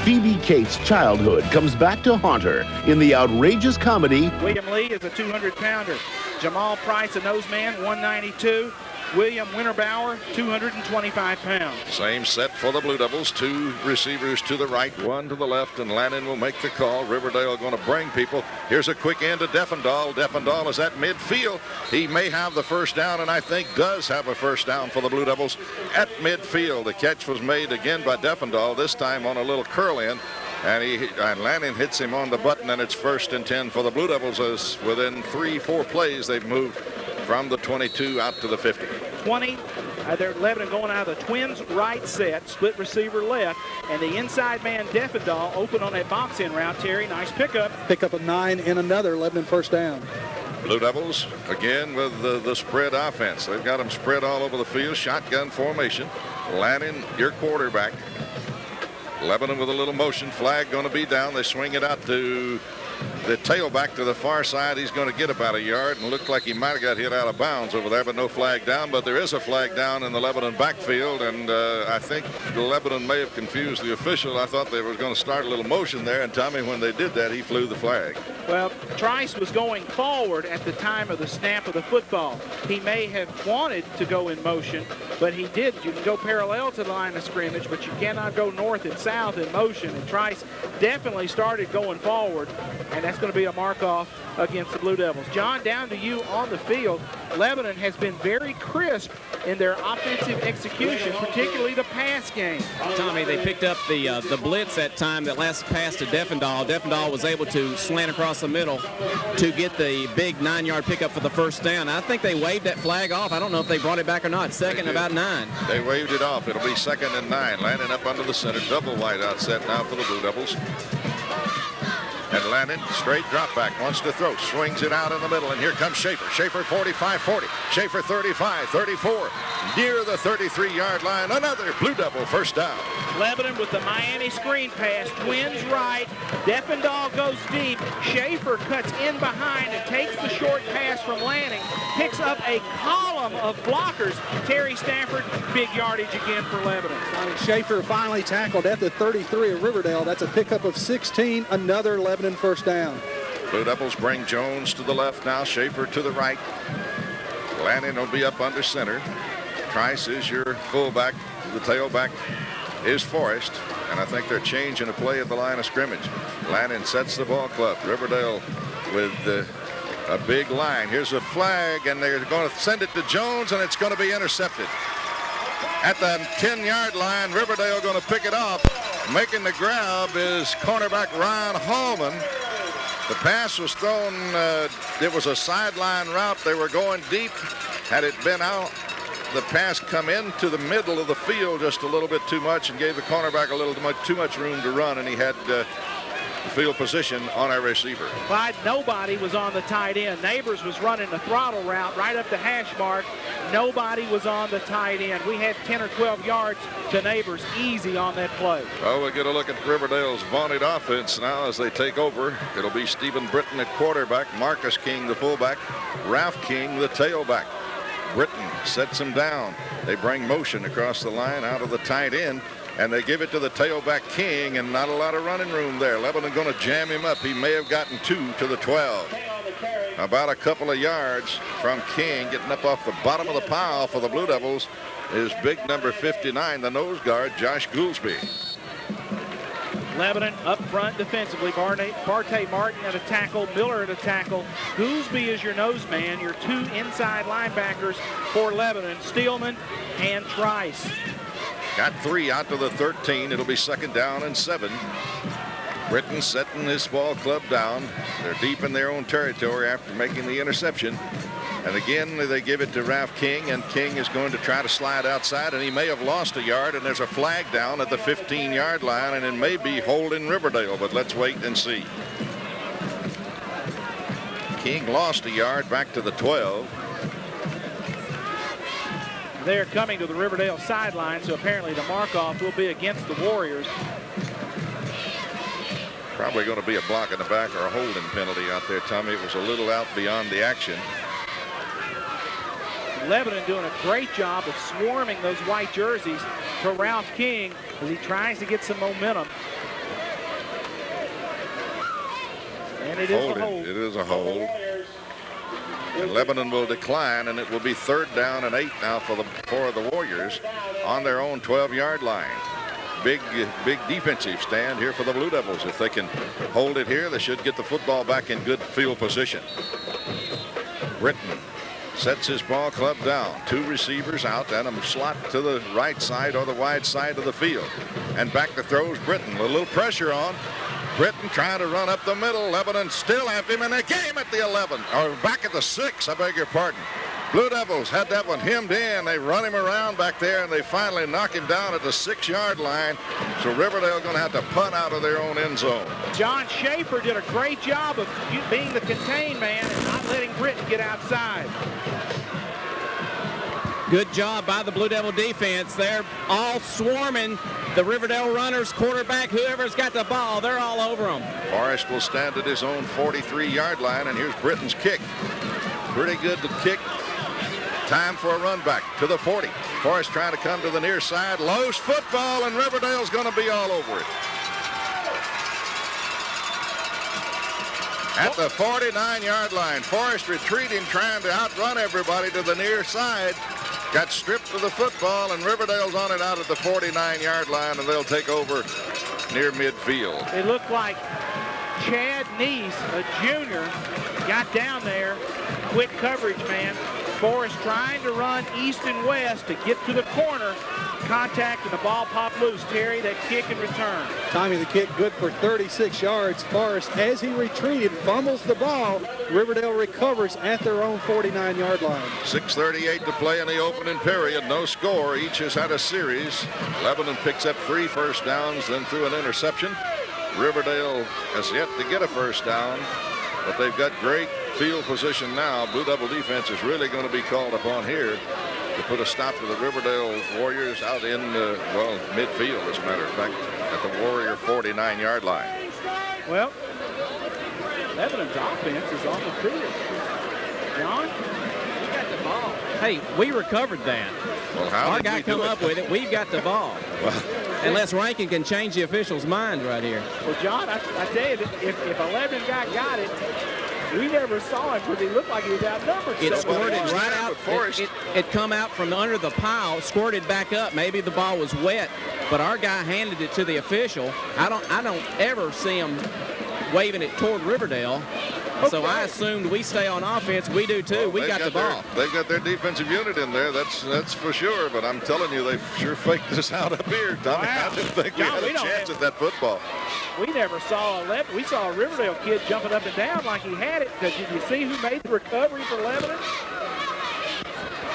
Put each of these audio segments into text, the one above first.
Phoebe Cates' childhood comes back to haunt her in the outrageous comedy William Lee is a 200-pounder. Jamal Price, a nose man, 192. William Winterbauer, 225 pounds. Same set for the Blue Devils. Two receivers to the right, one to the left, and Lannon will make the call. Riverdale going to bring people. Here's a quick end to Defendahl. Defendahl is at midfield. He may have the first down, and I think does have a first down for the Blue Devils at midfield. The catch was made again by Defendahl, this time on a little curl in. And Lannon hits him on the button, and it's 1st and 10 for the Blue Devils, as within 3-4 plays they've moved from the 22 out to the 50. 20. They're Lebanon going out of the Twins right set, split receiver left, and the inside man Defendahl open on that box in route. Terry, nice pickup. Pickup of 9 and another Lebanon first down. Blue Devils again with the spread offense. They've got them spread all over the field, shotgun formation. Lannon, your quarterback. Lebanon with a little motion, flag going to be down. They swing it out to the tailback to the far side. He's going to get about a yard, and looked like he might have got hit out of bounds over there, but no flag down. But there is a flag down in the Lebanon backfield, and I think Lebanon may have confused the official. I thought they were going to start a little motion there, and Tommy, when they did that, he flew the flag. Well, Trice was going forward at the time of the snap of the football. He may have wanted to go in motion, but he didn't. You can go parallel to the line of scrimmage, but you cannot go north and south in motion, and Trice definitely started going forward, and that's going to be a mark-off against the Blue Devils. John, down to you on the field. Lebanon has been very crisp in their offensive execution, particularly the pass game. Tommy, they picked up the blitz that time, that last pass to Defendahl. Defendahl was able to slant across the middle to get the big 9-yard pickup for the first down. I think they waved that flag off. I don't know if they brought it back or not. Second about 9. They waved it off. It'll be 2nd and 9. Landing up under the center. Double wide out set now for the Blue Devils. And Lannon, straight drop back, wants to throw, swings it out in the middle, and here comes Schaefer. Schaefer 45-40, Schaefer 35-34, near the 33-yard line. Another Blue Devil first down. Lebanon with the Miami screen pass, Twins right, Defendahl goes deep, Schaefer cuts in behind and takes the short pass from Lanning, picks up a column of blockers. Terry Stafford, big yardage again for Lebanon. Schaefer finally tackled at the 33 of Riverdale. That's a pickup of 16, another Lebanon first down. Blue Devils bring Jones to the left now, Schaefer to the right. Lanning will be up under center. Trice is your fullback. The tailback is Forrest, and I think they're changing a play at the line of scrimmage. Lanning sets the ball club. Riverdale with a big line. Here's a flag, and they're going to send it to Jones, and it's going to be intercepted. At the 10-yard line, Riverdale going to pick it off. Making the grab is cornerback Ryan Hallman. The pass was thrown. It was a sideline route. They were going deep. Had it been out, the pass come into the middle of the field just a little bit too much and gave the cornerback a little too much room to run, and he had field position on our receiver. Clyde, nobody was on the tight end. Neighbors was running the throttle route right up the hash mark. Nobody was on the tight end. We had 10 or 12 yards to Neighbors easy on that play. Well, we'll get a look at Riverdale's vaunted offense now as they take over. It'll be Stephen Britton at quarterback, Marcus King the fullback, Ralph King the tailback. Britton sets him down. They bring motion across the line out of the tight end, and they give it to the tailback King, and not a lot of running room there. Lebanon going to jam him up. He may have gotten 2 to the 12. About a couple of yards from King, getting up off the bottom of the pile for the Blue Devils is big number 59, the nose guard, Josh Goolsby. Lebanon up front defensively. Barte Martin at a tackle, Miller at a tackle. Goolsby is your nose man, your 2 inside linebackers for Lebanon, Steelman and Trice. Got 3 out to the 13. It'll be 2nd down and 7. Britton setting his ball club down. They're deep in their own territory after making the interception. And again, they give it to Ralph King, and King is going to try to slide outside, and he may have lost a yard, and there's a flag down at the 15-yard line, and it may be holding Riverdale, but let's wait and see. King lost a yard back to the 12. They're coming to the Riverdale sideline, so apparently the mark-off will be against the Warriors. Probably going to be a block in the back or a holding penalty out there, Tommy. It was a little out beyond the action. Lebanon doing a great job of swarming those white jerseys to Ralph King as he tries to get some momentum. And it is a hold. It is a hold. And Lebanon will decline, and it will be 3rd down and 8 now for the Warriors on their own 12-yard line. Big defensive stand here for the Blue Devils. If they can hold it here, they should get the football back in good field position. Britton sets his ball club down. 2 receivers out and a slot to the right side or the wide side of the field. And back to throws Britton. A little pressure on. Britton trying to run up the middle. Lebanon still after him, and they game at the 11, or back at the 6, I beg your pardon. Blue Devils had that one hemmed in. They run him around back there, and they finally knock him down at the 6-yard line. So Riverdale going to have to punt out of their own end zone. John Schaefer did a great job of being the contained man and not letting Britton get outside. Good job by the Blue Devil defense. They're all swarming the Riverdale runners, quarterback, whoever's got the ball. They're all over them. Forrest will stand at his own 43-yard line, and here's Britton's kick. Pretty good to kick. Time for a run back to the 40. Forrest trying to come to the near side. Loose football, and Riverdale's going to be all over it. At the 49-yard line, Forrest retreating, trying to outrun everybody to the near side. Got stripped of the football, and Riverdale's on it out at the 49-yard line, and they'll take over near midfield. It looked like Chad Neese, a junior, got down there. Quick coverage, man. Forrest trying to run east and west to get to the corner. Contact, and the ball popped loose. Terry, that kick and return. Timing the kick good for 36 yards. Forrest, as he retreated, fumbles the ball. Riverdale recovers at their own 49-yard line. 6:38 to play in the opening period. No score. Each has had a series. Lebanon picks up 3 first downs, then threw an interception. Riverdale has yet to get a first down, but they've got great field position now. Blue Devil defense is really going to be called upon here to put a stop to the Riverdale Warriors out in, midfield, as a matter of fact, at the Warrior 49-yard line. Well, Lebanon's offense is on the field. John, we got the ball. Hey, we recovered that. Well, how Our did guy we do come it? up with it. We've got the ball. Well, Unless Rankin can change the official's mind right here. Well, John, I tell you, if a Lebanon guy got it, we never saw him because he looked like he was outnumbered. It so squirted much. right out. It come out from under the pile, squirted back up. Maybe the ball was wet, but our guy handed it to the official. I don't ever see him waving it toward Riverdale. So I assumed we stay on offense. We do too. We got the ball. They've got their defensive unit in there. That's for sure. But I'm telling you, they've sure faked this out up here, Tommy. Wow. I didn't think we had a chance at that football. We never saw we saw a Riverdale kid jumping up and down like he had it. Because did you see who made the recovery for Lebanon?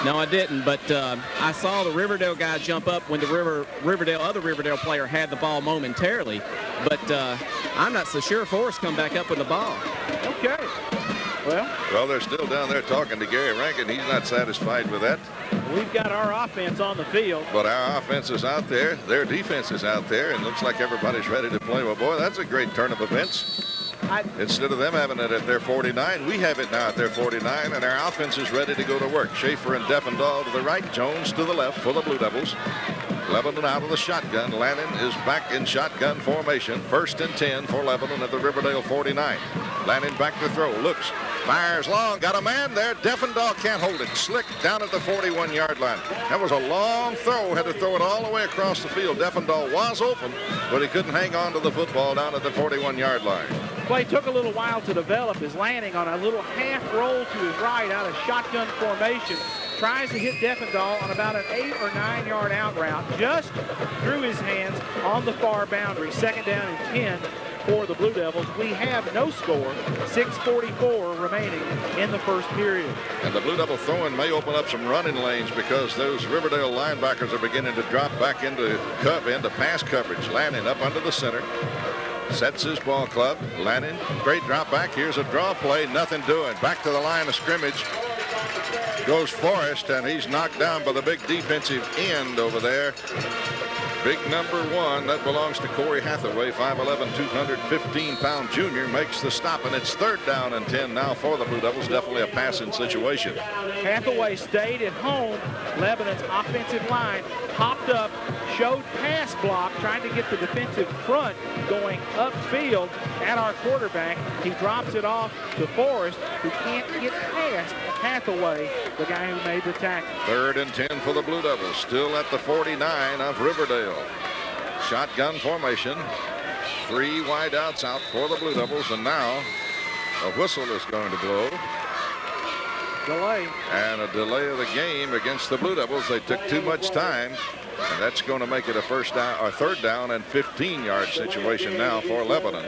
No, I didn't, but I saw the Riverdale guy jump up when the other Riverdale player had the ball momentarily. But I'm not so sure Forrest come back up with the ball. Okay. Well, they're still down there talking to Gary Rankin. He's not satisfied with that. We've got our offense on the field. But our offense is out there. Their defense is out there. And looks like everybody's ready to play. Well, boy, that's a great turn of events. Instead of them having it at their 49, we have it now at their 49, and our offense is ready to go to work. Schaefer and Defendahl to the right, Jones to the left for the Blue Devils. Lebanon out of the shotgun. Lannon is back in shotgun formation. 1st and 10 for Lebanon at the Riverdale 49. Lannon back to throw. Looks. Fires long. Got a man there. Defendahl can't hold it. Slick down at the 41-yard line. That was a long throw. Had to throw it all the way across the field. Defendahl was open, but he couldn't hang on to the football down at the 41-yard line. Play took a little while to develop. His landing on a little half roll to his right out of shotgun formation. Tries to hit Defendahl on about an 8 or 9 yard out route. Just through his hands on the far boundary. 2nd down and 10 for the Blue Devils. We have no score. 6:44 remaining in the first period. And the Blue Devil throwing may open up some running lanes because those Riverdale linebackers are beginning to drop back into pass coverage. Lannon up under the center. Sets his ball club. Lannon, great drop back. Here's a draw play. Nothing doing. Back to the line of scrimmage goes Forrest, and he's knocked down by the big defensive end over there. Big number 1. That belongs to Corey Hathaway. 5'11", 215-pound junior makes the stop, and it's 3rd down and 10 now for the Blue Devils. Definitely a passing situation. Hathaway stayed at home. Lebanon's offensive line popped up, showed pass block, trying to get the defensive front going upfield at our quarterback. He drops it off to Forrest, who can't get past Hathaway, the guy who made the tackle. 3rd and 10 for the Blue Devils, still at the 49 of Riverdale. Shotgun formation. 3 wideouts out for the Blue Devils, and now a whistle is going to blow. Delay. And a delay of the game against the Blue Devils. They took too much time, and that's going to make it a 3rd down and 15-yard situation now for Lebanon.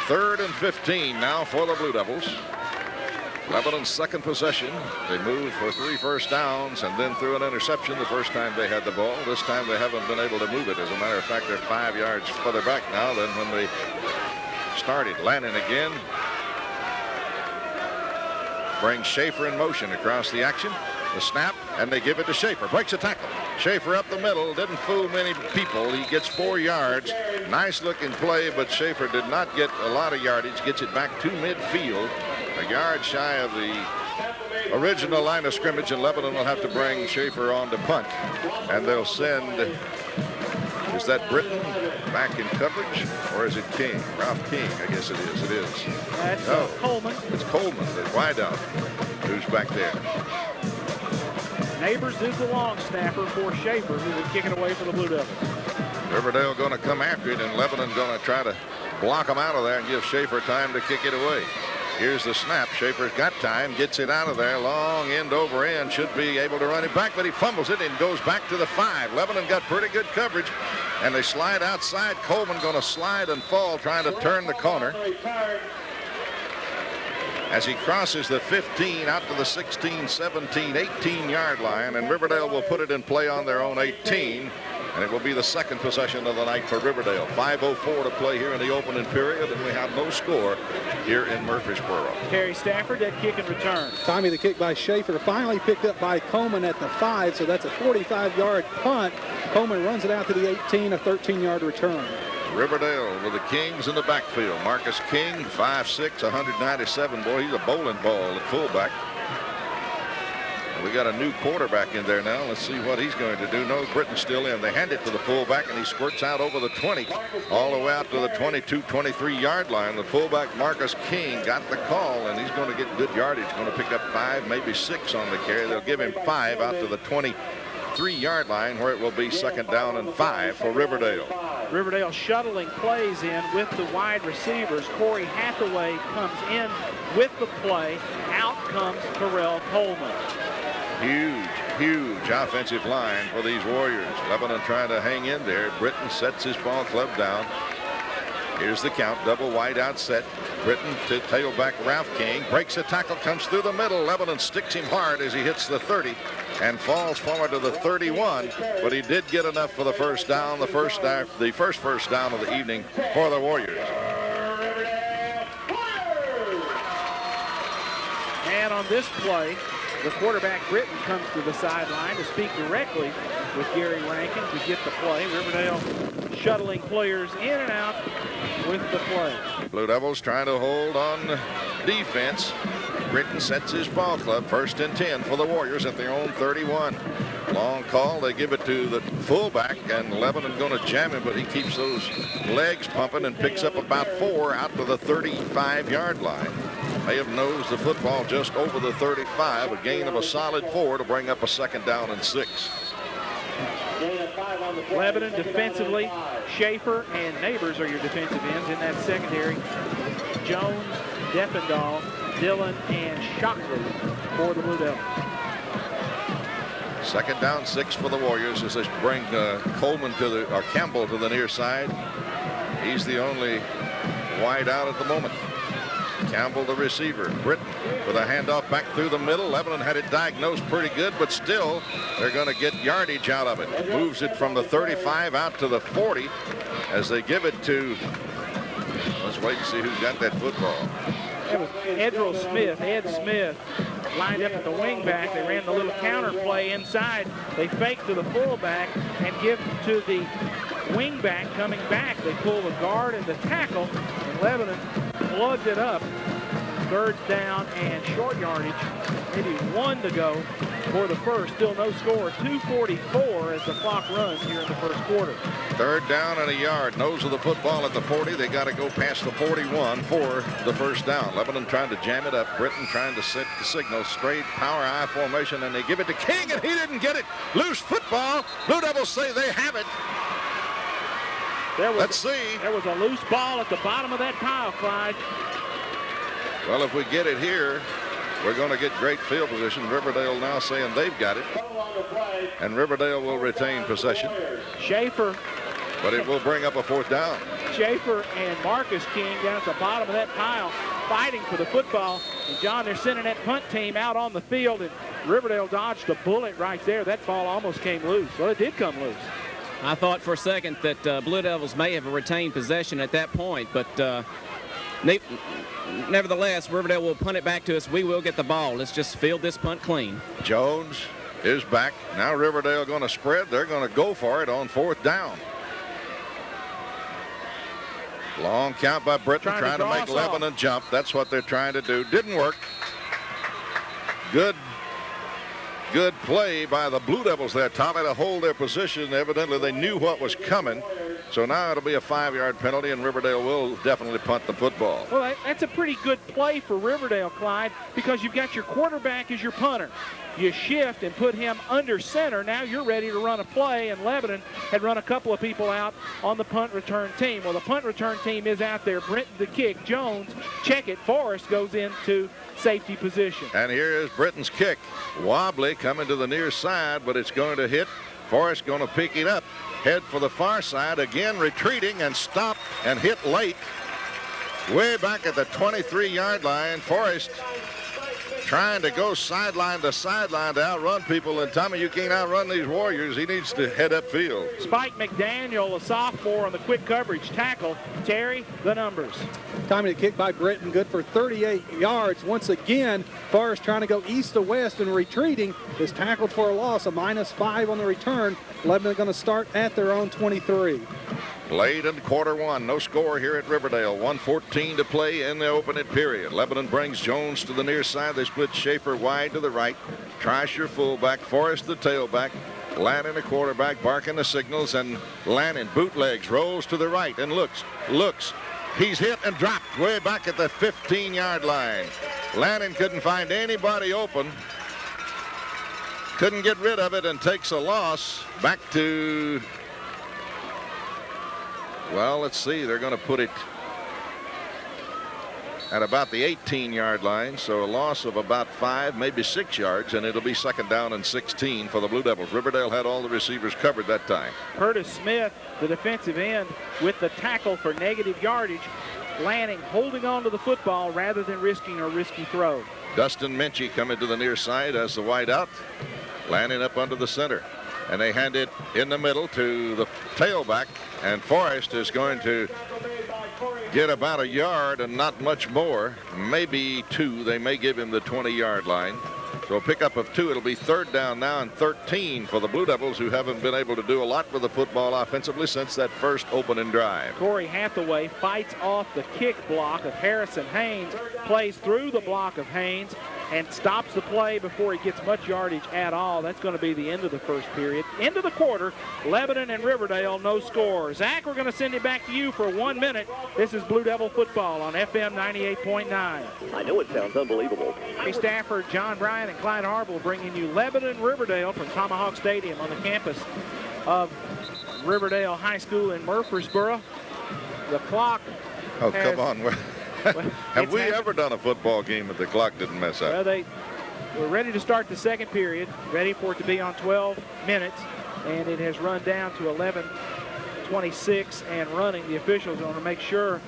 3rd and 15 now for the Blue Devils. Lebanon's 2nd possession. They moved for 3 first downs and then threw an interception the first time they had the ball. This time they haven't been able to move it. As a matter of fact, they're 5 yards further back now than when they started. Lannon again brings Schaefer in motion across the action. The snap, and they give it to Schaefer. Breaks a tackle. Schaefer up the middle. Didn't fool many people. He gets 4 yards. Nice looking play, but Schaefer did not get a lot of yardage. Gets it back to midfield. A yard shy of the original line of scrimmage, and Lebanon will have to bring Schaefer on to punt. And they'll send, is that Britton back in coverage, or is it King? Ralph King, I guess it is. It is. That's Coleman. It's Coleman, the wideout, who's back there. Neighbors is the long snapper for Schaefer, who would kick it away for the Blue Devils. Riverdale going to come after it, and Lebanon going to try to block him out of there and give Schaefer time to kick it away. Here's the snap. Schaefer's got time, gets it out of there. Long end over end, should be able to run it back, but he fumbles it and goes back to the 5. Lebanon got pretty good coverage, and they slide outside. Coleman going to slide and fall, trying to turn the corner. As he crosses the 15 out to the 16, 17, 18-yard line, and Riverdale will put it in play on their own 18. And it will be the 2nd possession of the night for Riverdale. 5:04 to play here in the opening period, and we have no score here in Murfreesboro. Terry Stafford, that kick and return. Tommy, the kick by Schaefer, finally picked up by Coleman at the 5, so that's a 45-yard punt. Coleman runs it out to the 18, a 13-yard return. Riverdale with the Kings in the backfield. Marcus King, 5'6", 197. Boy, he's a bowling ball at fullback. We got a new quarterback in there now. Let's see what he's going to do. No, Britton's still in. They hand it to the fullback, and he squirts out over the 20, all the way out to the 22, 23-yard line. The fullback, Marcus King, got the call, and he's going to get good yardage. Going to pick up 5, maybe 6 on the carry. They'll give him 5 out to the 23-yard line, where it will be 2nd down and 5 for Riverdale. Riverdale shuttling plays in with the wide receivers. Corey Hathaway comes in with the play. Out comes Terrell Coleman. Huge offensive line for these Warriors. Lebanon trying to hang in there. Britton sets his ball club down. Here's the count. Double wide out set. Britton to tailback Ralph King. Breaks a tackle, comes through the middle. Lebanon sticks him hard as he hits the 30 and falls forward to the 31. But he did get enough for the first down. The first first down of the evening for the Warriors. And on this play, the quarterback, Britton, comes to the sideline to speak directly with Gary Rankin to get the play. Riverdale shuttling players in and out with the play. Blue Devils trying to hold on defense. Britton sets his ball club. 1st and 10 for the Warriors at their own 31. Long call. They give it to the fullback, and Lebanon going to jam him, but he keeps those legs pumping and picks up about 4 out to the 35-yard line. May have nosed the football just over the 35, a gain of a solid 4 to bring up a 2nd down and 6. Lebanon defensively, Schaefer and Neighbors are your defensive ends. In that secondary, Jones, Defendahl, Dillon, and Shockley for the Blue Devils. 2nd down, 6 for the Warriors as they bring Coleman or Campbell to the near side. He's the only wide out at the moment. Campbell, the receiver. Britton with a handoff back through the middle. Lebanon had it diagnosed pretty good, but still they're going to get yardage out of it. Moves it from the 35 out to the 40 as they give it to, let's wait and see who's got that football. It was Ed Smith lined up at the wing back. They ran the little counter play inside. They fake to the fullback and give to the wing back coming back. They pull the guard and the tackle, and Lebanon plugged it up. 3rd down and short yardage. Maybe 1 to go for the first. Still no score. 2:44 as the clock runs here in the first quarter. Third down and a yard. Nose of the football at the 40. They got to go past the 41 for the first down. Lebanon trying to jam it up. Britton trying to set the signal. Straight power I formation, and they give it to King, and he didn't get it. Loose football. Blue Devils say they have it. Let's see. There was a loose ball at the bottom of that pile, Clyde. Well, if we get it here, we're going to get great field position. Riverdale now saying they've got it. And Riverdale will retain possession. Schaefer. But it will bring up a fourth down. Schaefer and Marcus King down at the bottom of that pile fighting for the football. And John, they're sending that punt team out on the field, and Riverdale dodged a bullet right there. That ball almost came loose. Well, it did come loose. I thought for a second that Blue Devils may have retained possession at that point, but nevertheless, Riverdale will punt it back to us. We will get the ball. Let's just field this punt clean. Jones is back. Now Riverdale going to spread. They're going to go for it on fourth down. Long count by Britton trying to make Lebanon jump. That's what they're trying to do. Didn't work. Good play by the Blue Devils there, Tommy, to hold their position. Evidently, they knew what was coming. So now it'll be a 5-yard penalty, and Riverdale will definitely punt the football. Well, that's a pretty good play for Riverdale, Clyde, because you've got your quarterback as your punter. You shift and put him under center. Now you're ready to run a play, and Lebanon had run a couple of people out on the punt return team. Well, the punt return team is out there. Britton the kick. Jones, check it. Forrest goes into safety position. And here is Britton's kick. Wobbly coming to the near side, but it's going to hit. Forrest going to pick it up. Head for the far side. Again retreating and stopped and hit late. Way back at the 23-yard line. Forrest trying to go sideline to sideline to outrun people. And Tommy, you can't outrun these Warriors. He needs to head upfield. Spike McDaniel, a sophomore, on the quick coverage tackle. Terry, the numbers. Tommy, the kick by Britton, good for 38 yards. Once again, Forrest trying to go east to west and retreating is tackled for a loss, a -5 on the return. Lebanon going to start at their own 23. Late in quarter one, no score here at Riverdale. 1:14 to play in the opening period. Lebanon brings Jones to the near side. They split Schaefer wide to the right. Treischer fullback, Forrest the tailback. Lannon the quarterback, barking the signals, and Lannon bootlegs, rolls to the right and looks. He's hit and dropped way back at the 15-yard line. Lannon couldn't find anybody open. Couldn't get rid of it and takes a loss. Back to, well, let's see. They're going to put it at about the 18-yard line, so a loss of about 5, maybe 6 yards, and it'll be second down and 16 for the Blue Devils. Riverdale had all the receivers covered that time. Curtis Smith, the defensive end, with the tackle for negative yardage. Lanning holding on to the football rather than risking a risky throw. Dustin Minchie coming to the near side as the wide out. Lanning up under the center. And they hand it in the middle to the tailback, and Forrest is going to get about a yard and not much more, maybe 2. They may give him the 20-yard line. So a pickup of 2. It'll be third down now and 13 for the Blue Devils, who haven't been able to do a lot with the football offensively since that first opening drive. Corey Hathaway fights off the kick block of Harrison Haynes, plays through the block of Haynes, and stops the play before he gets much yardage at all. That's going to be the end of the first period. End of the quarter, Lebanon and Riverdale, no score. Zach, we're going to send it back to you for 1 minute. This is Blue Devil football on FM 98.9. I know it sounds unbelievable. Ray Stafford, John Bryan, and Clyde Harville bringing you Lebanon Riverdale from Tomahawk Stadium on the campus of Riverdale High School in Murfreesboro. The clock come on. Have we ever done a football game that the clock didn't mess up? Well, we're ready to start the second period, ready for it to be on 12 minutes, and it has run down to 11:26 and running. The officials want to make sure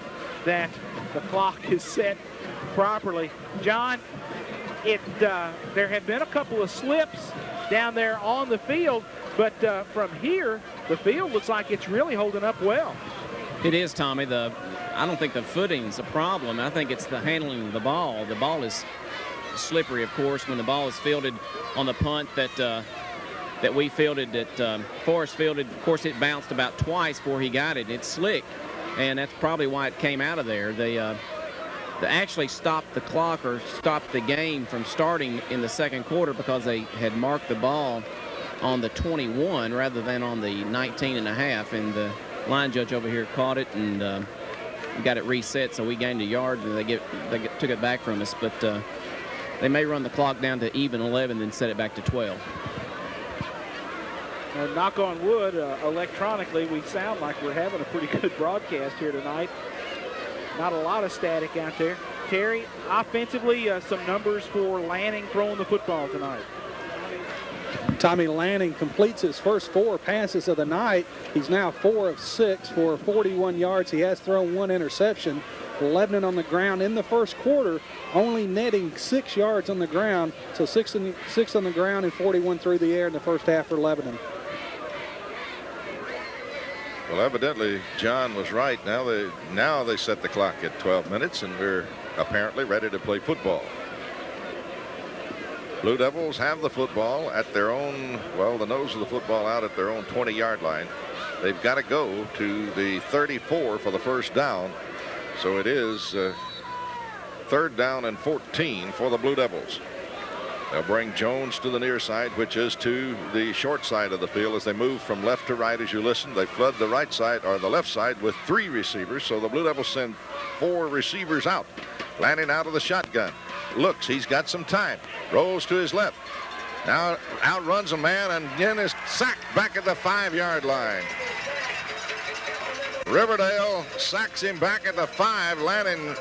that the clock is set properly. John, there have been a couple of slips down there on the field, but from here, the field looks like it's really holding up well. It is, Tommy. I don't think the footing's a problem. I think it's the handling of the ball. The ball is slippery, of course, when the ball is fielded on the punt that we fielded, that Forrest fielded. Of course, it bounced about twice before he got it. It's slick, and that's probably why it came out of there. actually stopped the clock or stopped the game from starting in the second quarter because they had marked the ball on the 21 rather than on the 19 and a half. And the line judge over here caught it and got it reset, so we gained a yard, and they took it back from us. But they may run the clock down to even 11, then set it back to 12. Knock on wood, electronically, we sound like we're having a pretty good broadcast here tonight. Not a lot of static out there. Terry, offensively, some numbers for Lanning throwing the football tonight. Tommy Lanning completes his first 4 passes of the night. He's now 4 of 6 for 41 yards. He has thrown 1 interception. Lebanon on the ground in the first quarter, only netting 6 yards on the ground. So 6 on the ground and 41 through the air in the first half for Lebanon. Well, evidently, John was right. Now they set the clock at 12 minutes, and we're apparently ready to play football. Blue Devils have the football at their own, well, the nose of the football out at their own 20-yard line. They've got to go to the 34 for the first down. So it is 3rd down and 14 for the Blue Devils. They'll bring Jones to the near side, which is to the short side of the field as they move from left to right. As you listen, they flood the right side or the left side with 3 receivers. So the Blue Devils send 4 receivers out. Lanning out of the shotgun. Looks, he's got some time. Rolls to his left. Now outruns a man and then is sacked back at the 5-yard line. Riverdale sacks him back at the 5. Lanning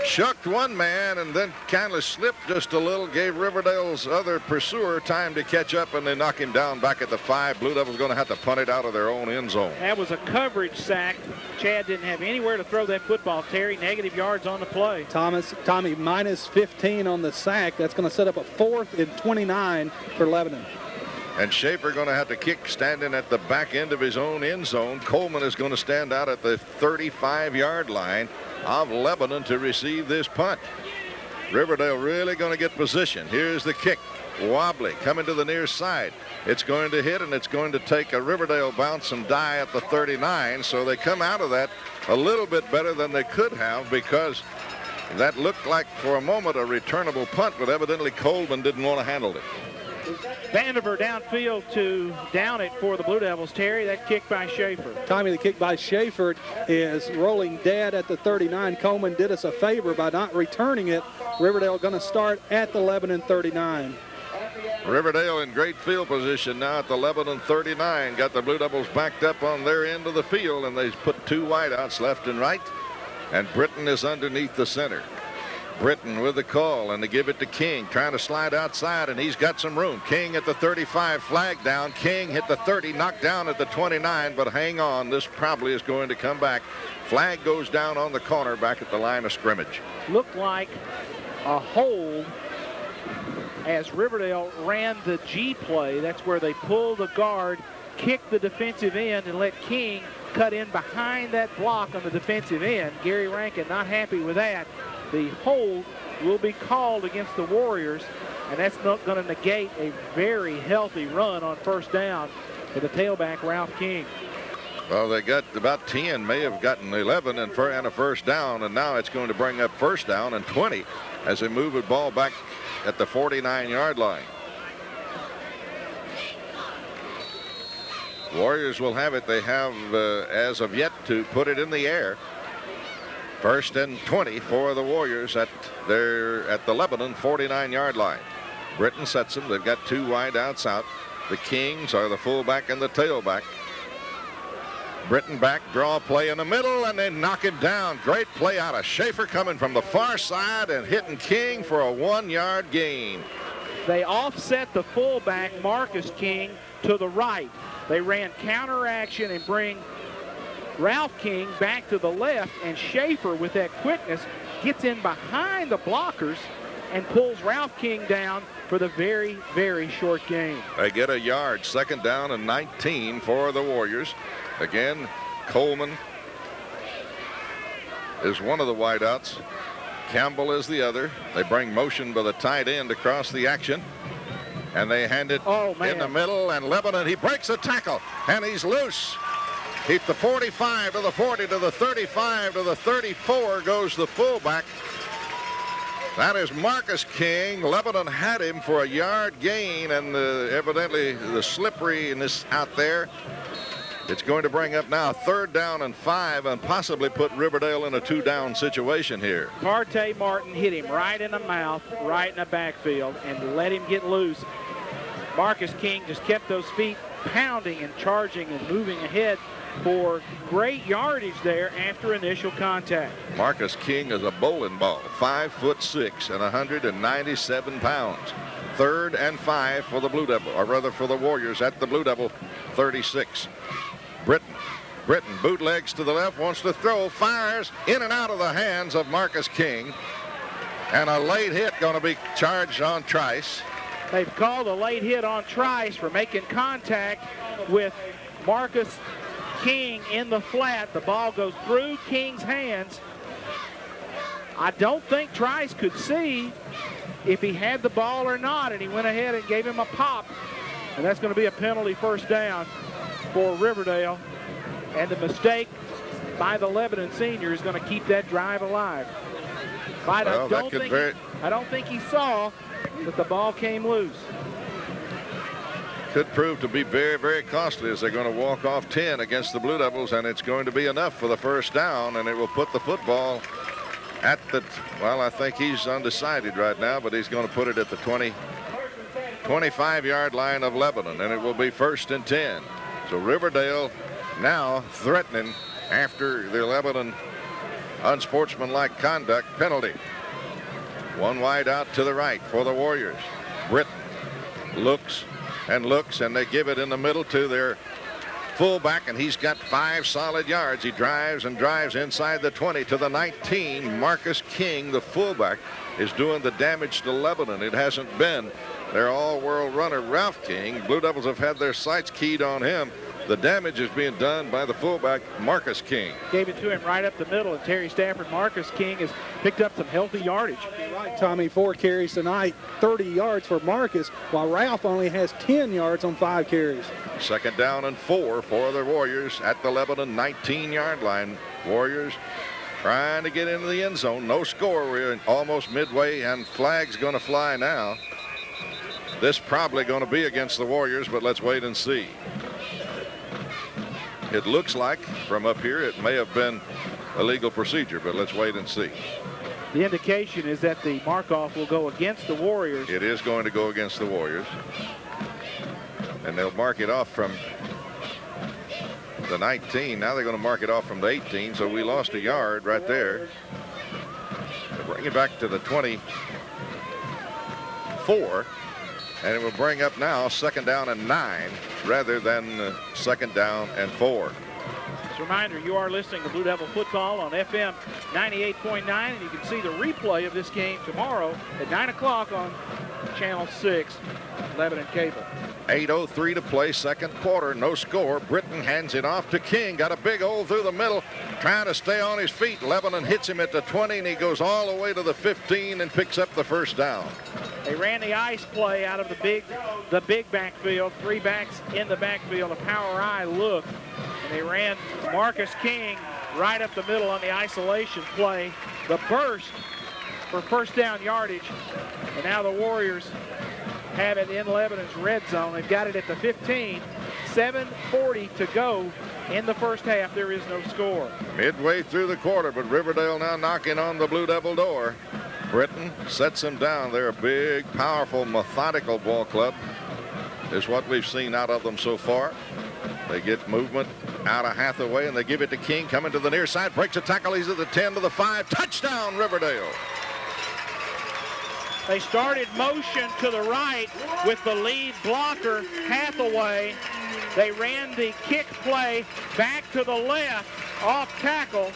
shucked one man and then kind of slipped just a little, gave Riverdale's other pursuer time to catch up, and they knock him down back at the 5. Blue Devils going to have to punt it out of their own end zone. That was a coverage sack. Chad didn't have anywhere to throw that football. Terry, negative yards on the play. Tommy minus 15 on the sack. That's going to set up a 4th and 29 for Lebanon. And Schaefer going to have to kick standing at the back end of his own end zone. Coleman is going to stand out at the 35-yard line of Lebanon to receive this punt. Riverdale really going to get position. Here's the kick. Wobbly coming to the near side. It's going to hit, and it's going to take a Riverdale bounce and die at the 39. So they come out of that a little bit better than they could have, because that looked like for a moment a returnable punt, but evidently Coleman didn't want to handle it. Vandiver downfield to down it for the Blue Devils. Terry, that kick by Schaefer. Tommy, the kick by Schaefer is rolling dead at the 39. Coleman did us a favor by not returning it. Riverdale going to start at the Lebanon 39. Riverdale in great field position now at the Lebanon 39. Got the Blue Devils backed up on their end of the field, and they put 2 wideouts left and right. And Britton is underneath the center. Britton with the call, and they give it to King, trying to slide outside, and he's got some room. King at the 35, flag down. King hit the 30, knocked down at the 29, but hang on, this probably is going to come back. Flag goes down on the corner back at the line of scrimmage. Looked like a hold as Riverdale ran the G play. That's where they pull the guard, kick the defensive end, and let King cut in behind that block on the defensive end. Gary Rankin not happy with that. The hold will be called against the Warriors, and that's not going to negate a very healthy run on first down for the tailback, Ralph King. Well, they got about 10, may have gotten 11 and a first down, and now it's going to bring up first down and 20 as they move the ball back at the 49-yard line. Warriors will have it. They have, as of yet, to put it in the air. 1st and 20 for the Warriors at the Lebanon 49-yard line. Britton sets them. They've got 2 wideouts out. The Kings are the fullback and the tailback. Britton back, draw play in the middle, and they knock him down. Great play out of Schaefer coming from the far side and hitting King for a 1-yard gain. They offset the fullback, Marcus King, to the right. They ran counter action and bring Ralph King back to the left, and Schaefer with that quickness gets in behind the blockers and pulls Ralph King down for the very, very short gain. They get a yard. 2nd down and 19 for the Warriors. Again, Coleman is one of the wideouts. Campbell is the other. They bring motion by the tight end across the action, and they hand it in the middle, and Lebanon, he breaks a tackle, and he's loose. Keep the 45 to the 40 to the 35 to the 34 goes the fullback. That is Marcus King. Lebanon had him for a yard gain, and evidently the slipperiness out there. It's going to bring up now 3rd down and 5 and possibly put Riverdale in a 2-down situation here. Partay Martin hit him right in the mouth, right in the backfield, and let him get loose. Marcus King just kept those feet pounding and charging and moving ahead for great yardage there after initial contact. Marcus King is a bowling ball, 5'6" and 197 pounds. 3rd and 5 for the Blue Devil, or rather for the Warriors at the Blue Devil 36. Britton bootlegs to the left, wants to throw, fires in and out of the hands of Marcus King. And a late hit going to be charged on Trice. They've called a late hit on Trice for making contact with Marcus King in the flat. The ball goes through King's hands. I don't think Trice could see if he had the ball or not, and he went ahead and gave him a pop. And that's going to be a penalty 1st down for Riverdale. And the mistake by the Lebanon senior is going to keep that drive alive. But I don't think he saw that the ball came loose. Could prove to be very, very costly as they're going to walk off 10 against the Blue Devils, and it's going to be enough for the 1st down, and it will put the football at the, well, I think he's undecided right now, but he's going to put it at the 25-yard line of Lebanon, and it will be 1st and 10. So Riverdale now threatening after the Lebanon unsportsmanlike conduct penalty. One wide out to the right for the Warriors. Britton looks and looks, and they give it in the middle to their fullback, and he's got 5 solid yards. He drives and drives inside the 20 to the 19. Marcus King, the fullback, is doing the damage to Lebanon. It hasn't been their all-world runner, Ralph King. Blue Devils have had their sights keyed on him. The damage is being done by the fullback, Marcus King. Gave it to him right up the middle, and Terry Stafford. Marcus King has picked up some healthy yardage. You're right, Tommy. 4 carries tonight, 30 yards for Marcus, while Ralph only has 10 yards on 5 carries. 2nd down and 4 for the Warriors at the Lebanon 19-yard line. Warriors trying to get into the end zone. No score. We're almost midway, and flag's going to fly now. This probably going to be against the Warriors, but let's wait and see. It looks like from up here it may have been a legal procedure, but let's wait and see. The indication is that the mark-off will go against the Warriors. It is going to go against the Warriors. And they'll mark it off from the 19. Now they're going to mark it off from the 18, so we lost a yard right there. They'll bring it back to the 24. And it will bring up now 2nd down and 9 rather than 2nd down and 4. Just a reminder, you are listening to Blue Devil Football on FM 98.9, and you can see the replay of this game tomorrow at 9 o'clock on Channel 6, Lebanon Cable. 8:03 to play, 2nd quarter, no score. Britton hands it off to King. Got a big hole through the middle, trying to stay on his feet. Lebanon hits him at the 20, and he goes all the way to the 15 and picks up the 1st down. They ran the ice play out of the big backfield. 3 backs in the backfield, a power eye look. And they ran Marcus King right up the middle on the isolation play. The burst for 1st down yardage. And now the Warriors have it in Lebanon's red zone. They've got it at the 15. 7:40 to go in the 1st half. There is no score. Midway through the quarter, but Riverdale now knocking on the Blue Devil door. Britton sets them down. They're a big, powerful, methodical ball club is what we've seen out of them so far. They get movement out of Hathaway, and they give it to King, coming to the near side, breaks a tackle. He's at the 10 to the 5. Touchdown, Riverdale. They started motion to the right with the lead blocker, Hathaway. They ran the kick play back to the left, off tackle.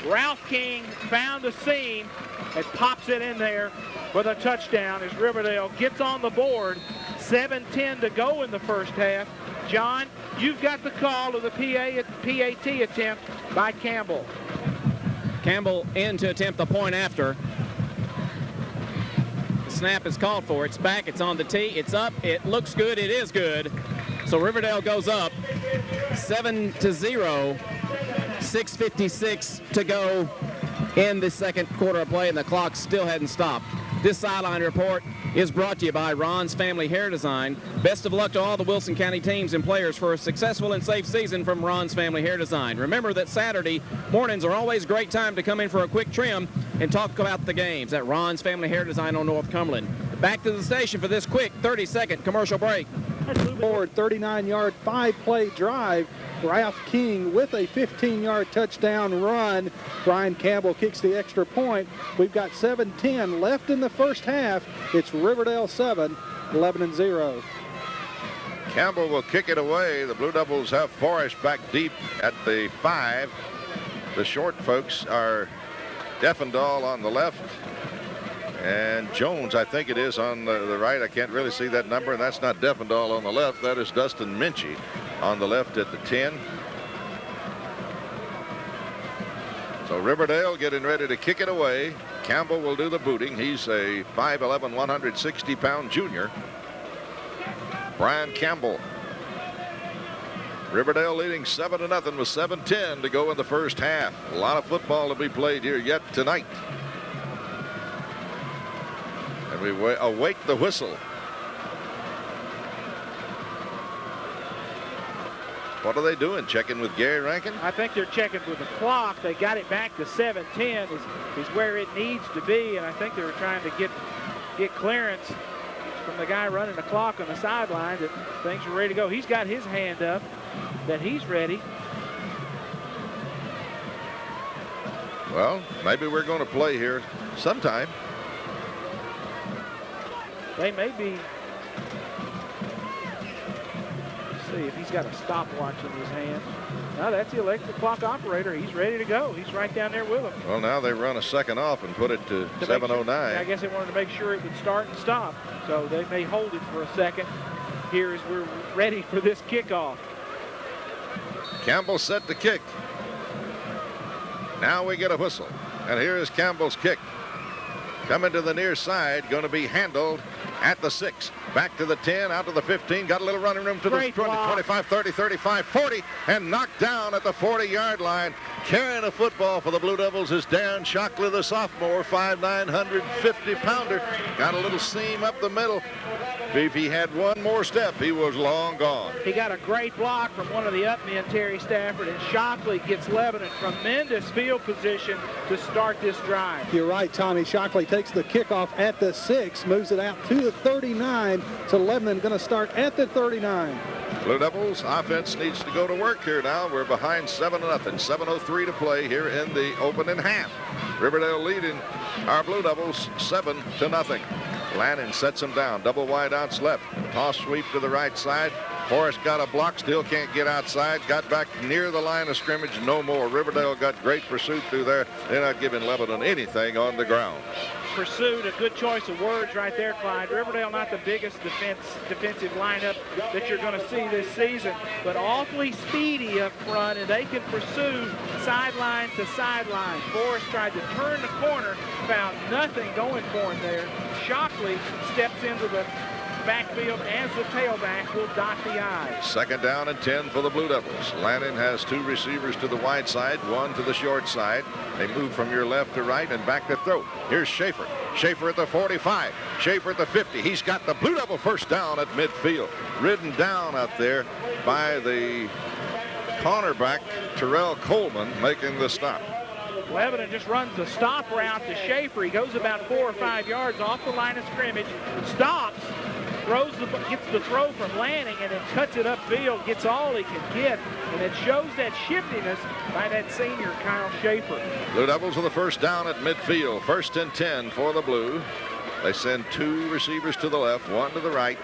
Ralph King found the seam and pops it in there for the touchdown as Riverdale gets on the board. 7:10 to go in the 1st half. John, you've got the call of the PAT attempt by Campbell. Campbell in to attempt the point after. The snap is called for. It's back. It's on the tee. It's up. It looks good. It is good. So Riverdale goes up 7-0, 6:56 to go in the second quarter of play, and the clock still hadn't stopped. This sideline report is brought to you by Ron's Family Hair Design. Best of luck to all the Wilson County teams and players for a successful and safe season from Ron's Family Hair Design. Remember that Saturday mornings are always a great time to come in for a quick trim and talk about the games at Ron's Family Hair Design on North Cumberland. Back to the station for this quick 30-second commercial break. Forward 39-yard, 5-play drive. Ralph King with a 15-yard touchdown run. Brian Campbell kicks the extra point. We've got 7:10 left in the first half. It's Riverdale 7, Lebanon 0. Campbell will kick it away. The Blue Devils have Forrest back deep at the 5. The short folks are Defendahl on the left, and Jones, I think it is, on the right. I can't really see that number, and that's not Defendahl on the left. That is Dustin Minchie on the left at the 10. So Riverdale getting ready to kick it away. Campbell will do the booting. He's a 5'11", 160-pound junior. Brian Campbell. Riverdale leading 7-0 with 7:10 to go in the first half. A lot of football to be played here yet tonight. And we await the whistle. What are they doing? Checking with Gary Rankin? I think they're checking with the clock. They got it back to 7:10 is where it needs to be, and I think they were trying to get clearance from the guy running the clock on the sideline that things were ready to go. He's got his hand up that he's ready. Well, maybe we're going to play here sometime. They may be. Let's see if he's got a stopwatch in his hand. No, that's the electric clock operator. He's ready to go. He's right down there with him. Well, now they run a second off and put it to 7:09. Sure, I guess they wanted to make sure it would start and stop. So they may hold it for a second here as we're ready for this kickoff. Campbell set to kick. Now we get a whistle. And here is Campbell's kick. Coming to the near side, going to be handled at the 6. Back to the 10, out to the 15. Got a little running room to the 20, 25, 30, 35, 40, and knocked down at the 40-yard line. Carrying the football for the Blue Devils is Darren Shockley, the sophomore, 5'9", 150-pounder. Got a little seam up the middle. If he had one more step, he was long gone. He got a great block from one of the up men, Terry Stafford, and Shockley gets Lebanon tremendous field position to start this drive. You're right, Tommy. Shockley takes the kickoff at the 6, moves it out to the 39. So Lebanon going to start at the 39. Blue Devils offense needs to go to work here now. We're behind 7-0. 7:03 to play here in the opening half. Riverdale leading our Blue Devils 7-0. Lannon sets him down. Double wide outs left. Toss sweep to the right side. Forrest got a block. Still can't get outside. Got back near the line of scrimmage. No more. Riverdale got great pursuit through there. They're not giving Lebanon anything on the ground. Pursuit, a good choice of words right there, Clyde. Riverdale not the biggest defensive lineup that you're going to see this season, but awfully speedy up front, and they can pursue sideline to sideline. Forrest tried to turn the corner, found nothing going for him there. Shockley steps into the backfield as the tailback will dot the I. 2nd down and 10 for the Blue Devils. Lannon has 2 receivers to the wide side, 1 to the short side. They move from your left to right and back to throw. Here's Schaefer. Schaefer at the 45. Schaefer at the 50. He's got the Blue Devil first down at midfield. Ridden down out there by the cornerback, Terrell Coleman, making the stop. Lebanon just runs the stop route to Schaefer. He goes about 4 or 5 yards off the line of scrimmage, stops, gets the throw from Lanning, and then cuts it upfield, gets all he can get, and it shows that shiftiness by that senior, Kyle Schaefer. Blue Devils with the first down at midfield. 1st and 10 for the Blue. They send 2 receivers to the left, 1 to the right.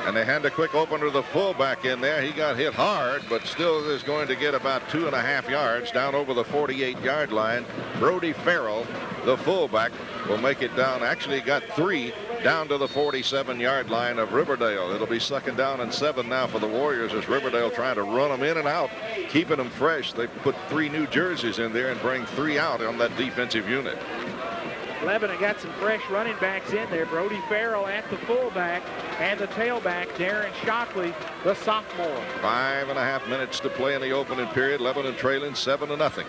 And they hand a quick opener to the fullback in there. He got hit hard, but still is going to get about 2.5 yards down over the 48-yard line. Brody Farrell, the fullback, will make it down. Actually got 3 down to the 47-yard line of Riverdale. It'll be 2nd down and 7 now for the Warriors as Riverdale trying to run them in and out, keeping them fresh. They put 3 new jerseys in there and bring 3 out on that defensive unit. Lebanon got some fresh running backs in there. Brody Farrell at the fullback, and the tailback, Darren Shockley, the sophomore. 5.5 minutes to play in the opening period. Lebanon trailing 7-0.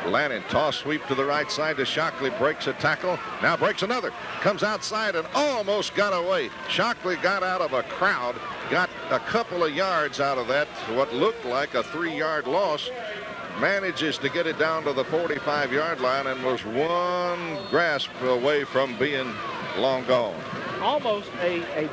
Lannon, toss sweep to the right side to Shockley, breaks a tackle, now breaks another, comes outside and almost got away. Shockley got out of a crowd, got a couple of yards out of that, what looked like a 3-yard loss, manages to get it down to the 45-yard line and was one grasp away from being long gone. Almost a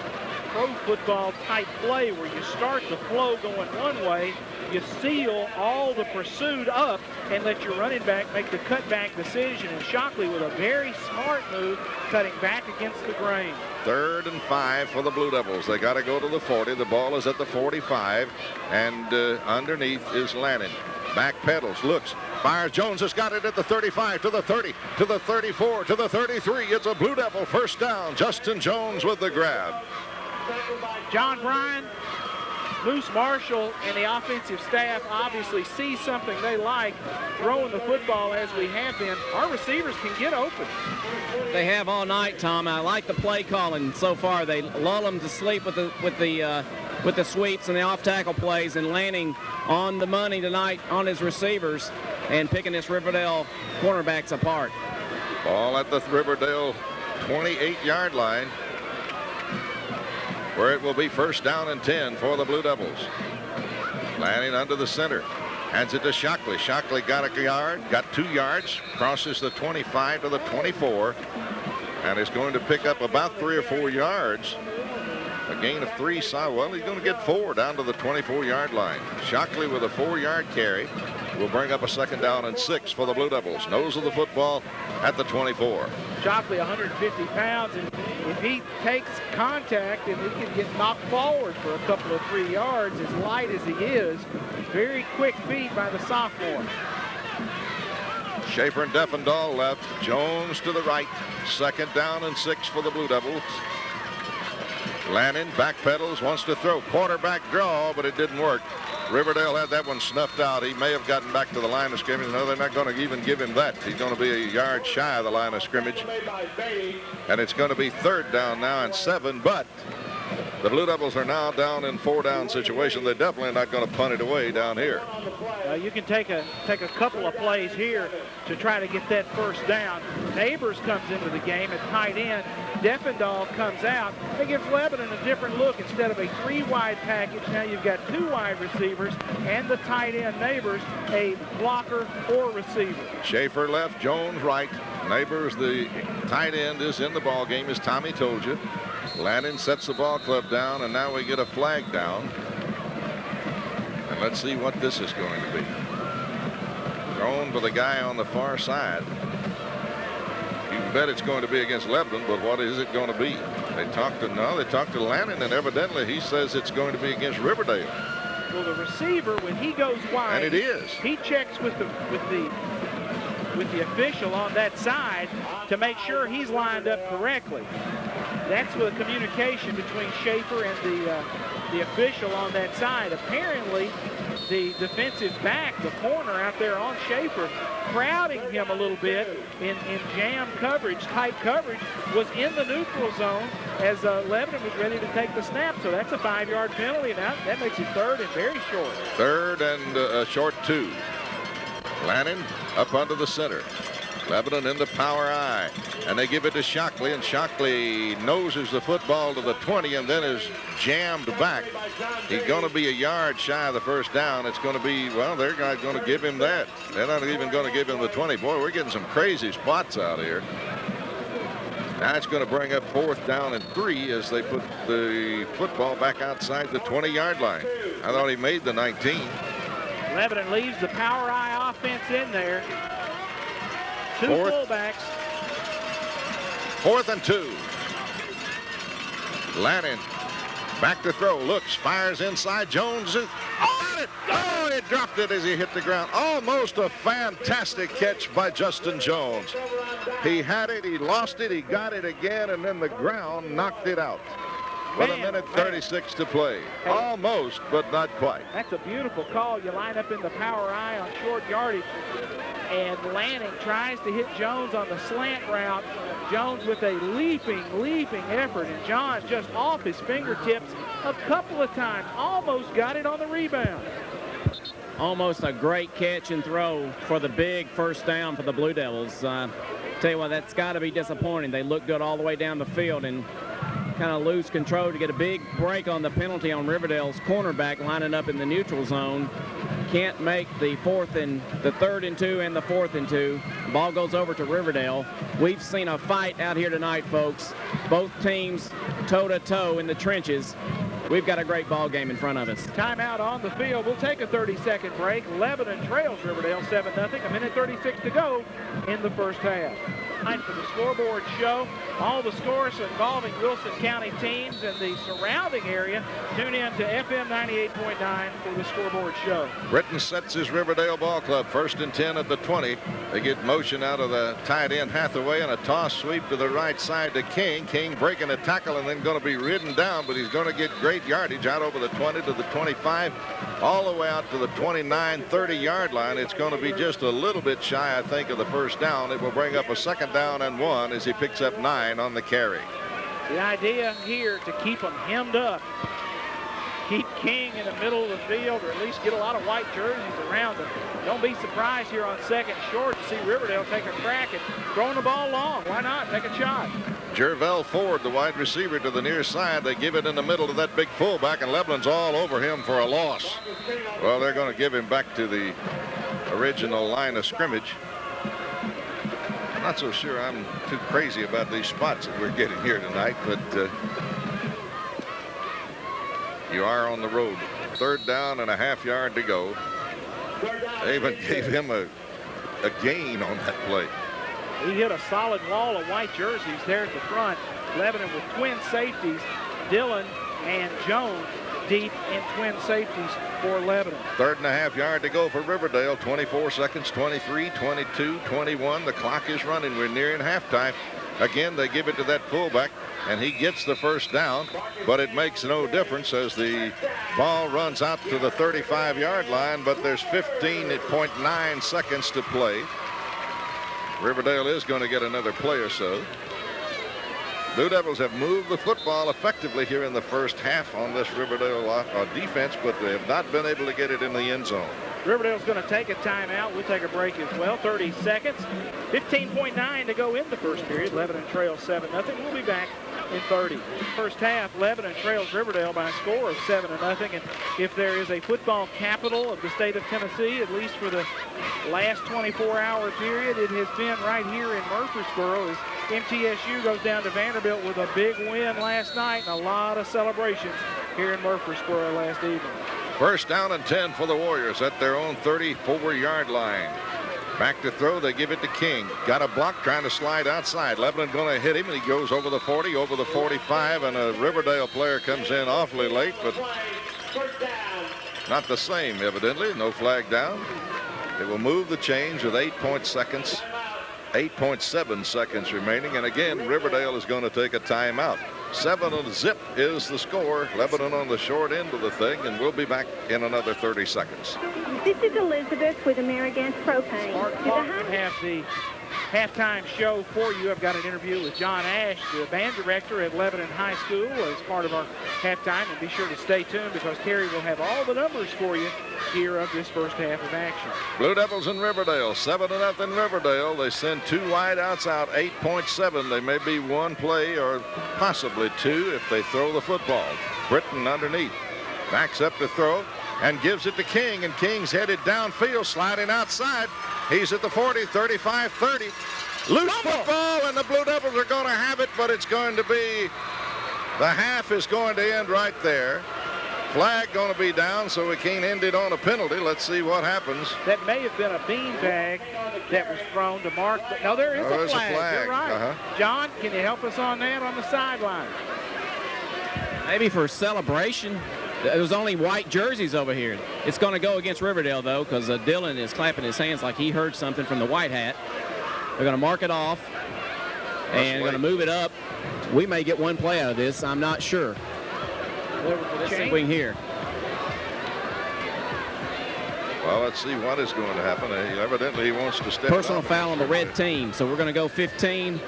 pro football type play where you start the flow going one way, you seal all the pursuit up and let your running back make the cutback decision. And Shockley with a very smart move, cutting back against the grain. 3rd and 5 for the Blue Devils. They got to go to the 40. The ball is at the 45, and underneath is Lannon. Back pedals, looks, fires. Jones has got it at the 35, to the 30, to the 34, to the 33. It's a Blue Devil first down. Justin Jones with the grab. John Bryan, Moose Marshall, and the offensive staff obviously see something they like, throwing the football as we have been. Our receivers can get open. They have all night, Tom. I like the play calling so far. They lull them to sleep with the sweeps and the off-tackle plays, and landing on the money tonight on his receivers and picking this Riverdale cornerbacks apart. Ball at the Riverdale 28-yard line, where it will be first down and 10 for the Blue Devils. Lanning under the center, hands it to Shockley. Shockley got a yard, got 2 yards, crosses the 25 to the 24, and is going to pick up about 3 or 4 yards. A gain of 3. Well, he's going to get 4 down to the 24-yard line. Shockley with a 4-yard carry will bring up a second down and 6 for the Blue Devils. Nose of the football at the 24. Shockley 150 pounds, and if he takes contact and he can get knocked forward for a couple of 3 yards, as light as he is, very quick feet by the sophomore. Schaefer and Defendahl left. Jones to the right. Second down and 6 for the Blue Devils. Lannon back pedals, wants to throw. Quarterback draw, but it didn't work. Riverdale had that one snuffed out. He may have gotten back to the line of scrimmage. No, they're not going to even give him that. He's going to be a yard shy of the line of scrimmage. And it's going to be 3rd down now and 7, but the Blue Devils are now down in 4-down situation. They're definitely not going to punt it away down here. You can take a couple of plays here to try to get that first down. Neighbors comes into the game at tight end. Defendahl comes out. It gives Lebanon a different look. Instead of a 3-wide package, now you've got 2 wide receivers and the tight end Neighbors, a blocker or receiver. Schaefer left, Jones right. Neighbors, the tight end, is in the ball game, as Tommy told you. Lannon sets the ball club down, and now we get a flag down. And let's see what this is going to be. Thrown by the guy on the far side. You can bet it's going to be against Lebanon, but what is it going to be? They talked to Lannon, and evidently he says it's going to be against Riverdale. Well, the receiver, when he goes wide, and it is, he checks with the official on that side to make sure he's lined up correctly. That's the communication between Schaefer and the official on that side. Apparently, the defensive back, the corner out there on Schaefer, crowding him a little bit in jam coverage, tight coverage, was in the neutral zone as Lebanon was ready to take the snap. So that's a 5-yard penalty. Now that makes it 3rd and very short. 3rd and a short 2. Lannon up under the center. Lebanon in the power I, and they give it to Shockley, and Shockley noses the football to the 20 and then is jammed back. He's going to be a yard shy of the first down. It's going to be, well, they're not going to give him that. They're not even going to give him the 20. Boy, we're getting some crazy spots out here. Now it's going to bring up 4th down and 3 as they put the football back outside the 20-yard line. I thought he made the 19. Lebanon leaves the power I offense in there. 2 fullbacks. 4th and 2. Lannon back to throw. Looks, fires inside. Jones is on it. Oh, it dropped it as he hit the ground. Almost a fantastic catch by Justin Jones. He had it, he lost it, he got it again, and then the ground knocked it out. With a minute 36 to play. Hey, almost, but not quite. That's a beautiful call. You line up in the power I on short yardage. and Lanning tries to hit Jones on the slant route. Jones with a leaping effort, and John just off his fingertips a couple of times. Almost got it on the rebound. Almost a great catch and throw for the big first down for the Blue Devils. Tell you what, that's got to be disappointing. They look good all the way down the field and kind of lose control to get a big break on the penalty on Riverdale's cornerback lining up in the neutral zone. Can't make the 3rd and 2 and the 4th and 2. Ball goes over to Riverdale. We've seen a fight out here tonight, folks. Both teams toe-to-toe in the trenches. We've got a great ball game in front of us. Timeout on the field. We'll take a 30-second break. Lebanon trails Riverdale 7-0. A minute 36 to go in the first half. Time for the scoreboard show. All the scores involving Wilson County teams and the surrounding area. Tune in to FM 98.9 for the scoreboard show. Britton sets his Riverdale Ball Club. 1st and 10 at the 20. They get motion out of the tight end Hathaway and a toss sweep to the right side to King. King breaking a tackle and then going to be ridden down, but he's going to get great yardage out over the 20 to the 25, all the way out to the 29, 30-yard line. It's going to be just a little bit shy, I think, of the first down. It will bring up a 2nd down and 1 as he picks up 9 on the carry. The idea here to keep them hemmed up, keep King in the middle of the field, or at least get a lot of white jerseys around them. Don't be surprised here on 2nd and short to see Riverdale take a crack at throwing the ball long. Why not? Take a shot. Jervell Ford, the wide receiver, to the near side. They give it in the middle to that big fullback, and Lebanon's all over him for a loss. Well, they're going to give him back to the original line of scrimmage. I'm not so sure I'm too crazy about these spots that we're getting here tonight, but you are on the road. 3rd down and a half-yard to go. They even gave him a gain on that play. He hit a solid wall of white jerseys there at the front. Lebanon with twin safeties, Dillon and Jones deep in twin safeties for Lebanon. 3rd and a half-yard to go for Riverdale. 24 seconds, 23, 22, 21. The clock is running. We're nearing halftime. Again, they give it to that fullback, and he gets the first down, but it makes no difference as the ball runs out to the 35-yard line, but there's 15.9 seconds to play. Riverdale is going to get another play or so. Blue Devils have moved the football effectively here in the first half on this Riverdale defense, but they have not been able to get it in the end zone. Riverdale's going to take a timeout. We'll take a break as well. 30 seconds. 15.9 to go in the first period. Lebanon trails 7-0. We'll be back in 30. First half, Lebanon trails Riverdale by a score of 7-0. And if there is a football capital of the state of Tennessee, at least for the last 24-hour period, it has been right here in Murfreesboro as MTSU goes down to Vanderbilt with a big win last night and a lot of celebrations here in Murfreesboro last evening. 1st down and 10 for the Warriors at their own 34-yard line. Back to throw, they give it to King. Got a block trying to slide outside. Lebanon going to hit him, and he goes over the 40, over the 45, and a Riverdale player comes in awfully late, but not the same, evidently. No flag down. It will move the chains with 8.7 seconds remaining, and again, Riverdale is going to take a timeout. 7-0 is the score. Lebanon on the short end of the thing, and we'll be back in another 30 seconds. This is Elizabeth with Amerigans Propane. Mark Clark will have the halftime show for you. I've got an interview with John Ash, the band director at Lebanon High School, as part of our halftime. And be sure to stay tuned because Terry will have all the numbers for you here of this first half of action. Blue Devils in Riverdale, 7-0 Riverdale. They send 2 wideouts out, 8.7. They may be 1 play or possibly 2 if they throw the football. Britton underneath, backs up to throw and gives it to King, and King's headed downfield, sliding outside. He's at the 40, 35, 30. Loose football, and the Blue Devils are going to have it, but it's going to be, the half is going to end right there. Flag going to be down, so we can't end it on a penalty. Let's see what happens. That may have been a beanbag that was thrown to Mark. But no, there is a flag. You're right. John, can you help us on that on the sideline? Maybe for celebration. There's only white jerseys over here. It's going to go against Riverdale, though, because Dillon is clapping his hands like he heard something from the white hat. They're going to mark it off, and going to move it up. We may get 1 play out of this. I'm not sure. Let's see if we can hear. Well, let's see what is going to happen. Evidently, he wants to step Personal down. foul on the red team, so we're going to go 15.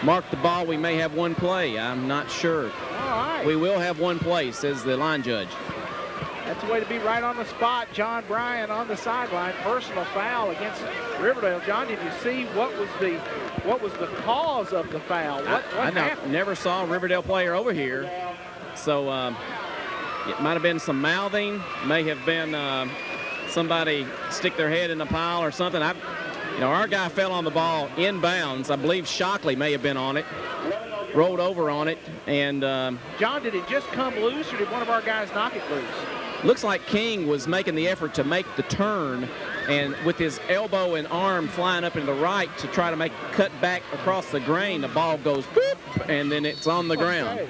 Mark the ball. We may have one play. I'm not sure. All right. We will have one play, says the line judge. That's the way to be right on the spot. John Bryan on the sideline. Personal foul against Riverdale. John, did you see what was the cause of the foul? What happened? Never saw a Riverdale player over here, so it might have been some mouthing. May have been somebody stick their head in the pile or something. Our guy fell on the ball inbounds. I believe Shockley may have been on it, rolled over on it, and John, did it just come loose, or did one of our guys knock it loose? looks like King was making the effort to make the turn, and with his elbow and arm flying up into the right to try to make a cut back across the grain, the ball goes boop, and then it's on the ground.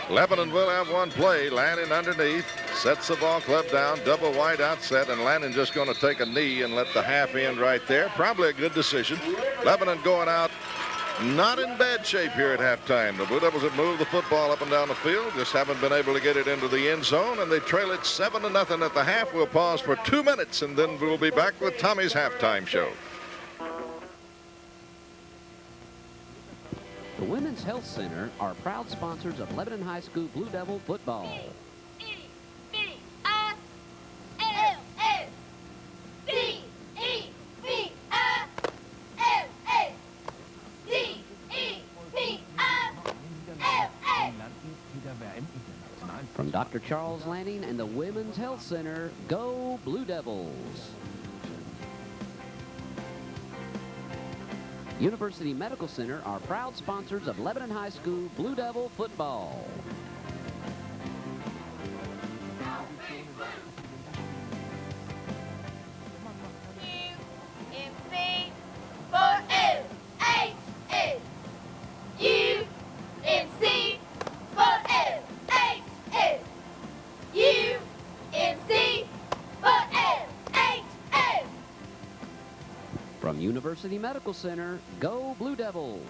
Lebanon will have one play. Lannon underneath, sets the ball club down, double wide outset, and Lannon just going to take a knee and let the half end right there. Probably a good decision. Lebanon going out not in bad shape here at halftime. The Blue Devils have moved the football up and down the field, just haven't been able to get it into the end zone, and they trail it 7-0 at the half. We'll pause for 2 minutes, and then we'll be back with Tommy's halftime show. The Women's Health Center are proud sponsors of Lebanon High School Blue Devil football. From Dr. Charles Lanning and the Women's Health Center, go Blue Devils. University Medical Center are proud sponsors of Lebanon High School Blue Devil football. From University Medical Center, go Blue Devils.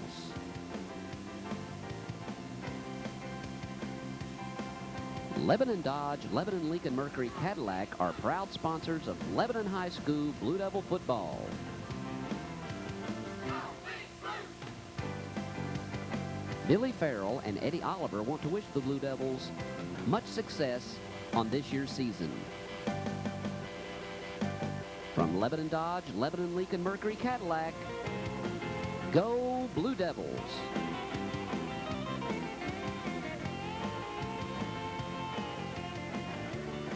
Lebanon Dodge, Lebanon Lincoln Mercury Cadillac are proud sponsors of Lebanon High School Blue Devil football. Billy Farrell and Eddie Oliver want to wish the Blue Devils much success on this year's season. From Lebanon Dodge, Lebanon Lincoln Mercury Cadillac, go Blue Devils.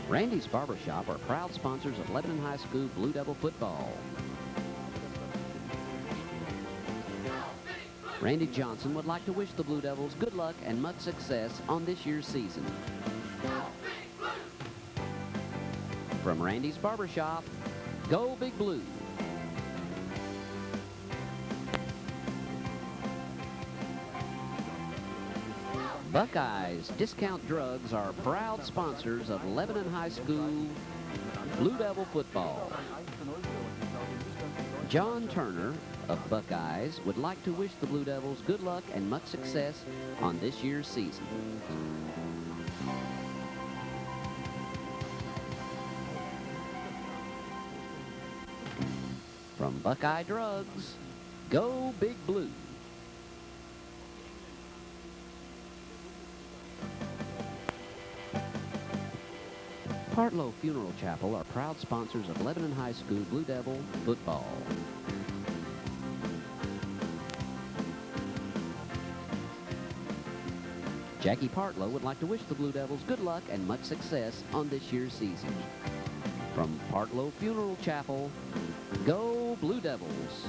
Randy's Barbershop are proud sponsors of Lebanon High School Blue Devil football. Randy Johnson would like to wish the Blue Devils good luck and much success on this year's season. From Randy's Barbershop, go Big Blue. Buckeyes Discount Drugs are proud sponsors of Lebanon High School Blue Devil football. John Turner of Buckeyes would like to wish the Blue Devils good luck and much success on this year's season. From Buckeye Drugs, go Big Blue. Partlow Funeral Chapel are proud sponsors of Lebanon High School Blue Devil football. Jackie Partlow would like to wish the Blue Devils good luck and much success on this year's season. From Partlow Funeral Chapel, go Blue Devils.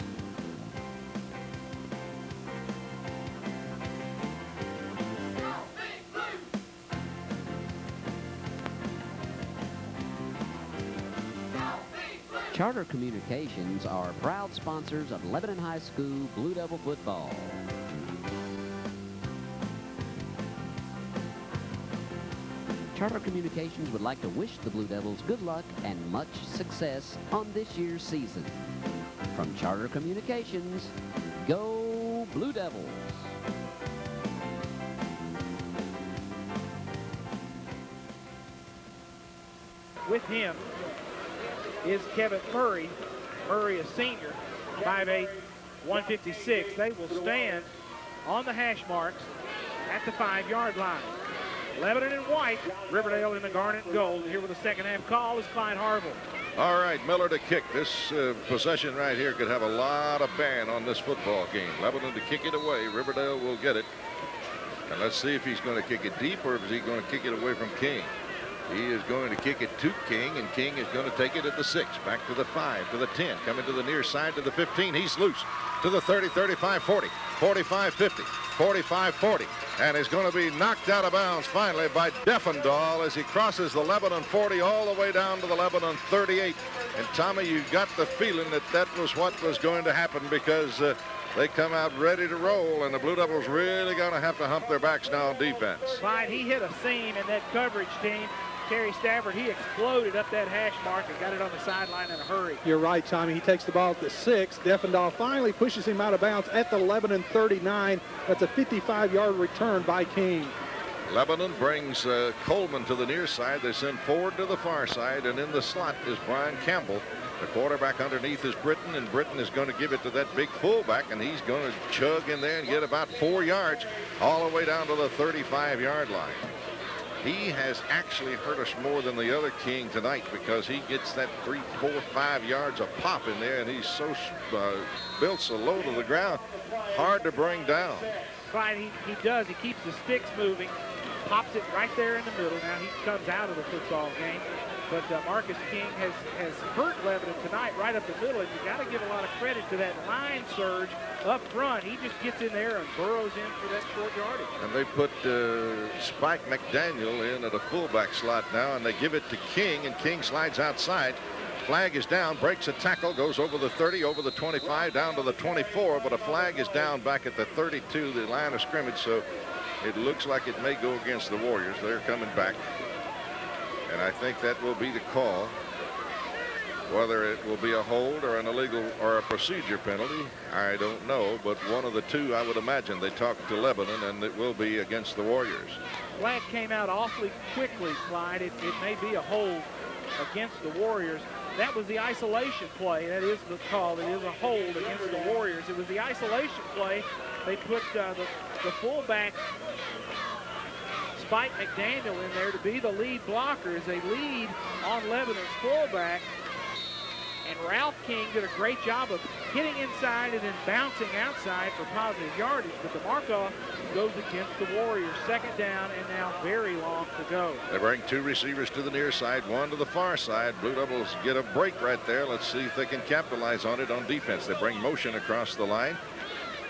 Charter Communications are proud sponsors of Lebanon High School Blue Devil football. Charter Communications would like to wish the Blue Devils good luck and much success on this year's season. From Charter Communications, go Blue Devils. With him is Kevin Murray. Murray, a senior, 5'8", 156. They will stand on the hash marks at the 5-yard line. Lebanon in white, Riverdale in the garnet and gold. Here with the second half call is Clyde Harville. All right, Miller to kick. This possession right here could have a lot of ban on this football game. Lebanon to kick it away. Riverdale will get it. And let's see if he's going to kick it deep or if he's going to kick it away from King. He is going to kick it to King, and King is going to take it at the 6, back to the 5, to the 10, coming to the near side to the 15. He's loose to the 30, 35, 40, 45, 50, 45, 40, and is going to be knocked out of bounds finally by Defendahl as he crosses the Lebanon 40 all the way down to the Lebanon 38. And Tommy, you got the feeling that that was what was going to happen because they come out ready to roll, and the Blue Devils really going to have to hump their backs now on defense. Clyde, he hit a seam in that coverage team. Terry Stafford, he exploded up that hash mark and got it on the sideline in a hurry. You're right, Tommy. He takes the ball at the 6. Defendahl finally pushes him out of bounds at the Lebanon 39. That's a 55-yard return by King. Lebanon brings Coleman to the near side. They send Ford to the far side, and in the slot is Brian Campbell. The quarterback underneath is Britton, and Britton is going to give it to that big fullback, and he's going to chug in there and get about 4 yards all the way down to the 35-yard line. He has actually hurt us more than the other King tonight because he gets that 3, 4, 5 yards a pop in there, and he's so built so low to the ground, hard to bring down. Clyde, he does. He keeps the sticks moving, pops it right there in the middle. Now he comes out of the football game. But Marcus King has hurt Lebanon tonight right up the middle, and you got to give a lot of credit to that line surge up front. He just gets in there and burrows in for that short yardage. And they put Spike McDaniel in at a fullback slot now, and they give it to King, and King slides outside. Flag is down, breaks a tackle, goes over the 30, over the 25, down to the 24, but a flag is down back at the 32, the line of scrimmage, so it looks like it may go against the Warriors. They're coming back. And I think that will be the call. Whether it will be a hold or an illegal or a procedure penalty, I don't know. But one of the two, I would imagine, they talked to Lebanon, and it will be against the Warriors. Flag came out awfully quickly, Clyde. It may be a hold against the Warriors. That was the isolation play. That is the call. It is a hold against the Warriors. It was the isolation play. They put the fullback, Spike McDaniel, in there to be the lead blocker as they lead on Lebanon's fullback. And Ralph King did a great job of hitting inside and then bouncing outside for positive yardage. But the mark-off goes against the Warriors. Second down and now very long to go. They bring two receivers to the near side, one to the far side. Blue Devils get a break right there. Let's see if they can capitalize on it on defense. They bring motion across the line.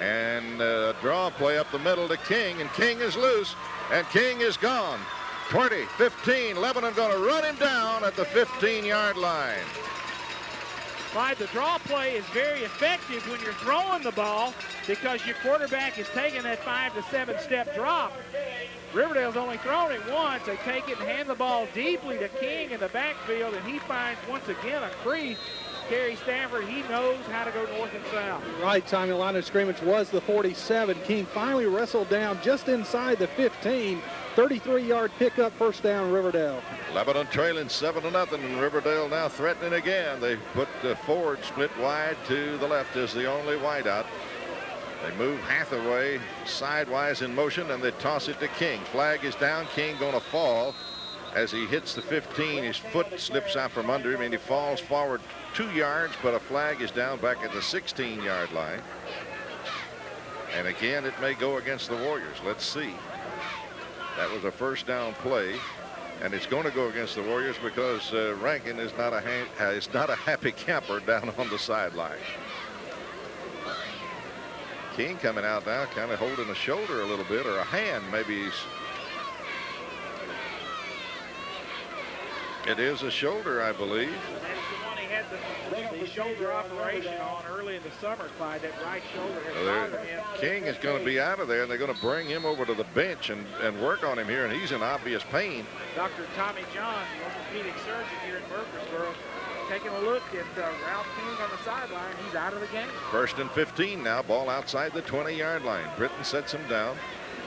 And draw play up the middle to King, and King is loose, and King is gone. 20, 15, Lebanon going to run him down at the 15-yard line. Clyde, the draw play is very effective when you're throwing the ball because your quarterback is taking that 5 to 7 step drop. Riverdale's only thrown it once. They take it and hand the ball deeply to King in the backfield, and he finds once again a crease. Terry Stafford, he knows how to go north and south. Right, Tommy. The line of scrimmage was the 47. King finally wrestled down just inside the 15. 33-yard pickup, first down, Riverdale. Lebanon trailing 7-0, and Riverdale now threatening again. They put Ford split wide to the left as the only wideout. They move Hathaway sidewise in motion, and they toss it to King. Flag is down. King going to fall. As he hits the 15, his foot slips out from under him, and he falls forward 2 yards, but a flag is down back at the 16-yard line. And again, it may go against the Warriors. Let's see. That was a first down play, and it's going to go against the Warriors because Rankin is not a happy camper down on the sideline. King coming out now, kind of holding a shoulder a little bit, or a hand, maybe. It is a shoulder, I believe. That's the one he had the shoulder operation on early in the summer, Clyde. That right shoulder had bothered him. King is going to be out of there, and they're going to bring him over to the bench and work on him here, and he's in obvious pain. Dr. Tommy John, the orthopedic surgeon here in Murfreesboro, taking a look at Ralph King on the sideline. He's out of the game. First and 15 now, ball outside the 20-yard line. Britton sets him down.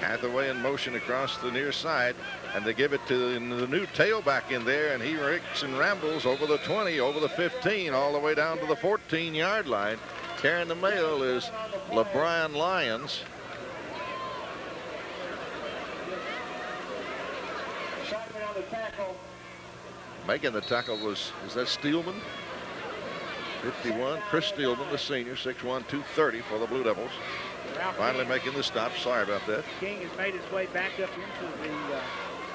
Hathaway in motion across the near side, and they give it to the new tailback in there, and he rakes and rambles over the 20, over the 15, all the way down to the 14-yard line. Carrying the mail is LeBron Lyons. Making the tackle is that Steelman? 51, Chris Steelman, the senior, 6'1", 230 for the Blue Devils. Finally making the stop. Sorry about that. King has made his way back up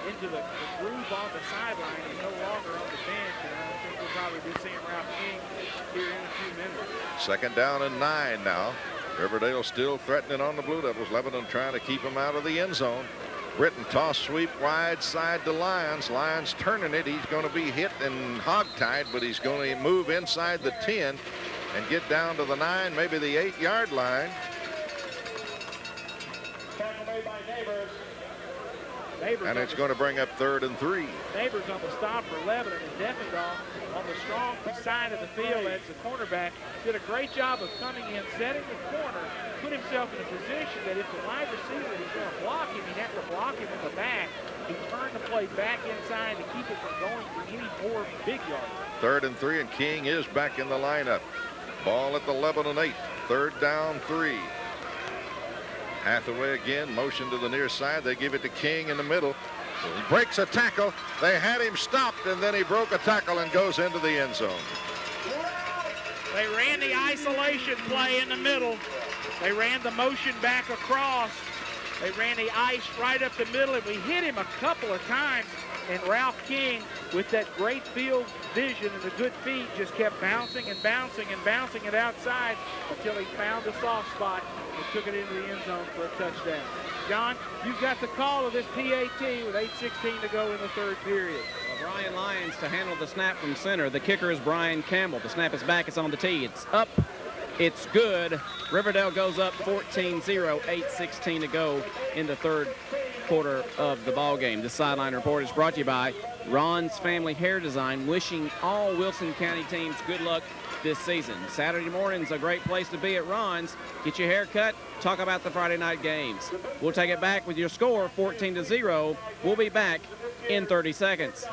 into the groove on the sideline. He's no longer on the bench, and I think we'll probably be seeing Ralph King here in a few minutes. Second down and 9 now. Riverdale still threatening on the Blue Devils. Lebanon trying to keep him out of the end zone. Britton toss sweep wide side to Lyons. Lyons turning it. He's going to be hit and hogtied, but he's going to move inside the 10 and get down to the 9, maybe the 8-yard line. And it's going to bring up 3rd and 3. Neighbors on the stop for Lebanon, and Defendall on the strong side of the field as the cornerback did a great job of coming in, setting the corner, put himself in a position that if the wide receiver was going to block him, he'd have to block him in the back. He turned the play back inside to keep it from going for any more big yards. 3rd and 3, and King is back in the lineup. Ball at the Lebanon 8. 3rd down 3. Hathaway again, motion to the near side. They give it to King in the middle. He breaks a tackle. They had him stopped, and then he broke a tackle and goes into the end zone. They ran the isolation play in the middle. They ran the motion back across. They ran the ice right up the middle, and we hit him a couple of times. And Ralph King, with that great field vision and the good feet, just kept bouncing and bouncing and bouncing it outside until he found a soft spot and took it into the end zone for a touchdown. John, you've got the call of this PAT with 8:16 to go in the 3rd period. Well, Brian Lyons to handle the snap from center. The kicker is Brian Campbell. The snap is back. It's on the tee. It's up. It's good. Riverdale goes up 14-0, 8:16 to go in the 3rd quarter of the ball game. This sideline report is brought to you by Ron's Family Hair Design, wishing all Wilson County teams good luck this season. Saturday morning's a great place to be at Ron's. Get your hair cut, talk about the Friday night games. We'll take it back with your score, 14-0. We'll be back in 30 seconds.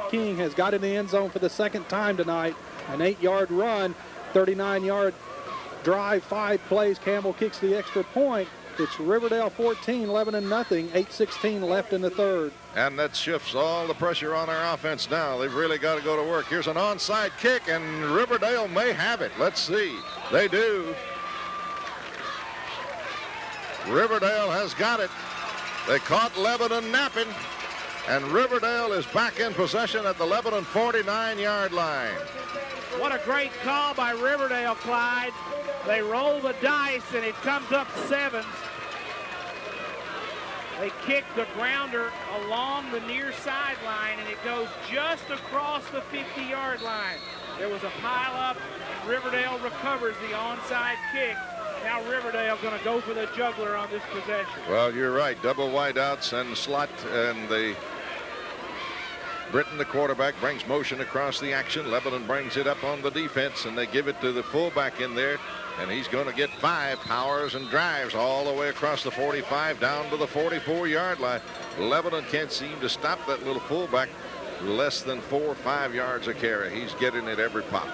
King has got in the end zone for the 2nd time tonight. An 8-yard run, 39-yard drive, 5 plays. Campbell kicks the extra point. It's Riverdale 14, Lebanon nothing. 8:16 left in the 3rd. And that shifts all the pressure on our offense now. They've really got to go to work. Here's an onside kick, and Riverdale may have it. Let's see. They do. Riverdale has got it. They caught Lebanon napping, and Riverdale is back in possession at the Lebanon 49-yard line. What a great call by Riverdale, Clyde. They roll the dice, and it comes up 7s. They kick the grounder along the near sideline, and it goes just across the 50-yard line. There was a pile-up. Riverdale recovers the onside kick. Now Riverdale going to go for the juggler on this possession. Well, you're right. Double wideouts and slot, and the Britton, the quarterback, brings motion across the action. Lebanon brings it up on the defense, and they give it to the fullback in there, and he's going to get 5 powers and drives all the way across the 45 down to the 44-yard line. Lebanon can't seem to stop that little fullback. Less than 4 or 5 yards a carry. He's getting it every pop.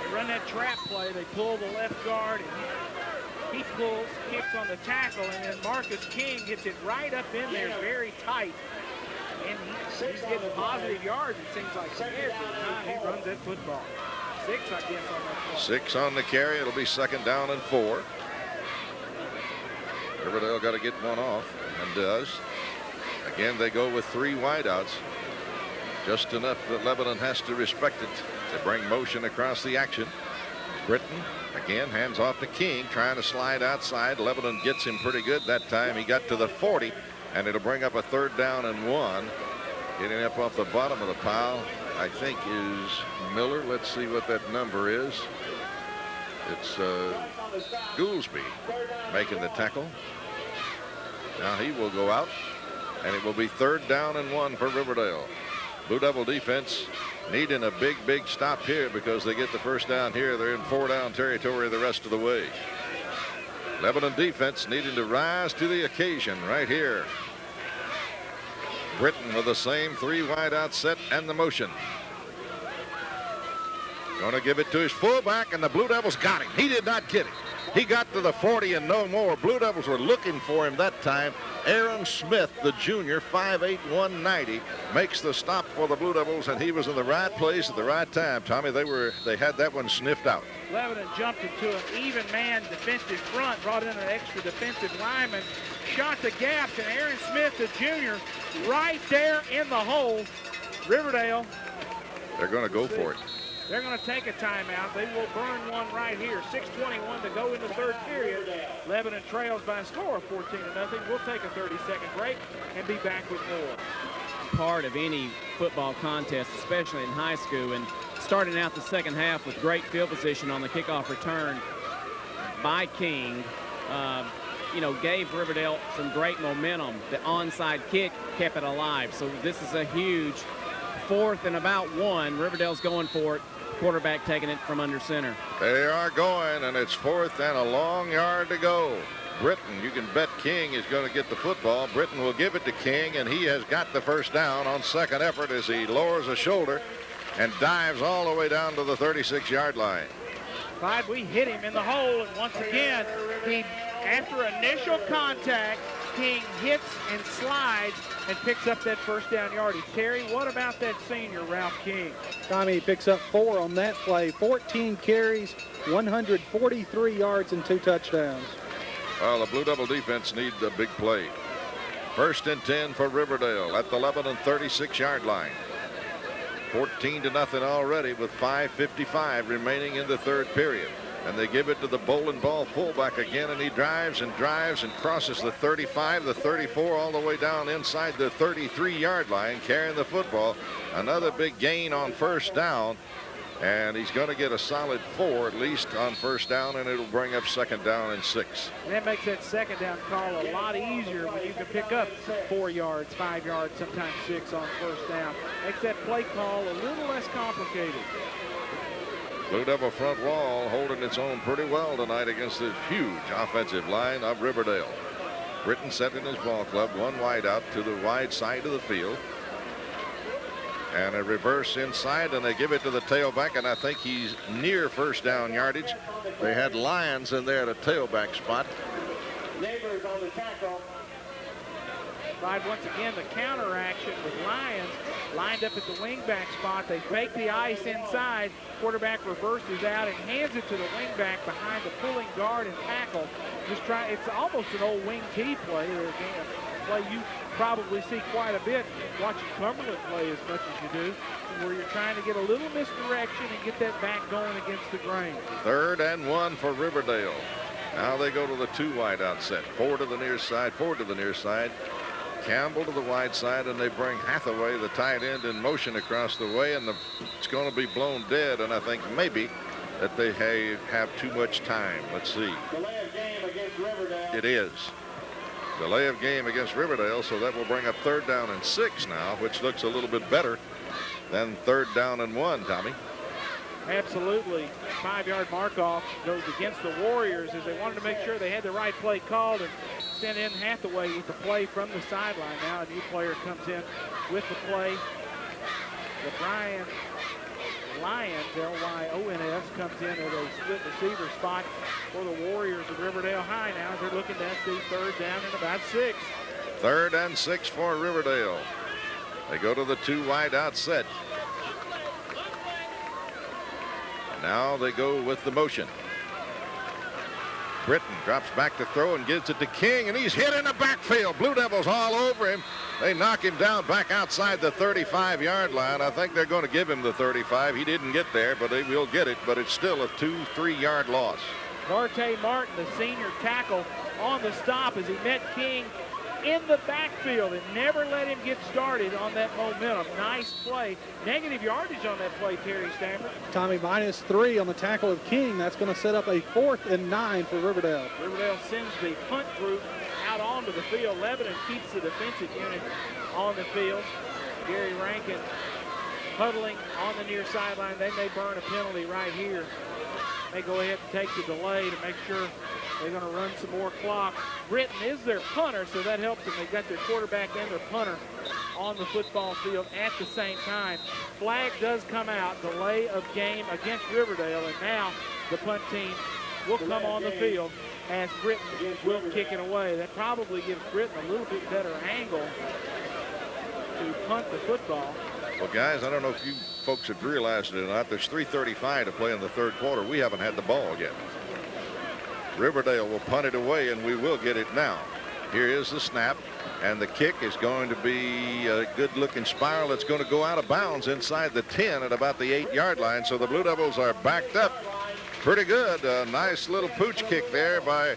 They run that trap play. They pull the left guard, and he pulls, kicks on the tackle, and then Marcus King gets it right up in there very tight. And he's getting positive yards, it seems like, every time he runs that football. 6, I guess, on that play. 6 on the carry. It'll be 2nd down and 4. Riverdale got to get one off, and does. Again, they go with 3 wideouts. Just enough that Lebanon has to respect it. They bring motion across the action. Britton, again, hands off to King, trying to slide outside. Lebanon gets him pretty good that time. He got to the 40. And it'll bring up a 3rd down and 1. Getting up off the bottom of the pile, I think, is Miller. Let's see what that number is. It's Goolsby making the tackle. Now he will go out, and it will be 3rd down and 1 for Riverdale. Blue Devil defense needing a big stop here because they get the 1st down here. They're in 4-down territory the rest of the way. Lebanon defense needing to rise to the occasion right here. Britton with the same 3 wide out set and the motion. Going to give it to his fullback, and the Blue Devils got him. He did not get it. He got to the 40 and no more. Blue Devils were looking for him that time. Aaron Smith, the junior, 5'8", 190, makes the stop for the Blue Devils, and he was in the right place at the right time. Tommy, they had that one sniffed out. Lebanon jumped into an even man defensive front, brought in an extra defensive lineman, shot the gaps, and Aaron Smith, the junior, right there in the hole. Riverdale. They're going to go for it. They're going to take a timeout. They will burn one right here. 6:21 to go in the third period. Lebanon trails by a score of 14-0. We'll take a 30-second break and be back with more. Part of any football contest, especially in high school, and starting out the second half with great field position on the kickoff return by King, gave Riverdale some great momentum. The onside kick kept it alive. So this is a huge 4th and about 1. Riverdale's going for it. Quarterback taking it from under center. They are going, and it's 4th and a long yard to go. Britton, you can bet King is going to get the football. Britton will give it to King, and he has got the first down on second effort as he lowers a shoulder and dives all the way down to the 36-yard line. Clyde, we hit him in the hole, and once again, after initial contact, King hits and slides and picks up that first down yardage. Terry, what about that senior, Ralph King? Tommy picks up 4 on that play, 14 carries, 143 yards, and 2 touchdowns. Well, the Blue Devil defense needs a big play. 1st and 10 for Riverdale at the Lebanon 36-yard line. 14-0 already with 5:55 remaining in the third period. And they give it to the bowling ball fullback again, and he drives and crosses the 35, the 34, all the way down inside the 33-yard line, carrying the football. Another big gain on first down, and he's going to get a solid 4 at least on first down, and it'll bring up second down and 6. And that makes that second down call a lot easier when you can pick up 4 yards, 5 yards, sometimes 6 on first down. Makes that play call a little less complicated. Blue Devil front wall holding its own pretty well tonight against the huge offensive line of Riverdale. Britton set in his ball club, 1 wide out to the wide side of the field. And a reverse inside, and they give it to the tailback, and I think he's near first down yardage. They had Lyons in there at a tailback spot. Neighbors on the tackle. Once again, the counter action with Lyons lined up at the wingback spot. They fake the ice inside. Quarterback reverses out and hands it to the wingback behind the pulling guard and tackle. It's almost an old wing T play. A play you probably see quite a bit watching Cumberland play as much as you do, where you're trying to get a little misdirection and get that back going against the grain. 3rd and 1 for Riverdale. Now they go to the 2 wide out set. 4 to the near side, 4 to the near side. Campbell to the wide side, and they bring Hathaway, the tight end, in motion across the way, and it's going to be blown dead, and I think maybe that they have too much time. Let's see. Delay of game against Riverdale. It is. Delay of game against Riverdale, so that will bring up 3rd down and 6 now, which looks a little bit better than 3rd down and 1, Tommy. Absolutely. 5-yard mark-off goes against the Warriors as they wanted to make sure they had the right play called and sent in Hathaway with the play from the sideline. Now a new player comes in with the play. LeBrian Lyons, Lyons, comes in at a split receiver spot for the Warriors of Riverdale High now. They're looking to see 3rd down and about 6. 3rd and 6 for Riverdale. They go to the 2 wide out set. Now they go with the motion. Britton drops back to throw and gives it to King, and he's hit in the backfield. Blue Devils all over him. They knock him down back outside the 35-yard line. I think they're going to give him the 35. He didn't get there, but they will get it, but it's still a 2-3-yard loss. Darte Martin, the senior tackle, on the stop as he met King in the backfield and never let him get started on that momentum. Nice play. Negative yardage on that play, Terry Stafford. Tommy, -3 on the tackle of King. That's going to set up a 4th and 9 for Riverdale. Riverdale sends the punt group out onto the field. Lebanon keeps the defensive unit on the field. Gary Rankin huddling on the near sideline. They may burn a penalty right here. They go ahead and take the delay to make sure They're going to run some more clock. Britton is their punter, so that helps them. They've got their quarterback and their punter on the football field at the same time. Flag does come out, delay of game against Riverdale, and now the punt team will come on the field as Britton will kick it away. That probably gives Britton a little bit better angle to punt the football. Well, guys, I don't know if you folks have realized it or not. There's 3:35 to play in the third quarter. We haven't had the ball yet. Riverdale will punt it away, and we will get it now. Here is the snap, and the kick is going to be a good-looking spiral. It's going to go out of bounds inside the 10 at about the 8-yard line, so the Blue Devils are backed up pretty good. A nice little pooch kick there by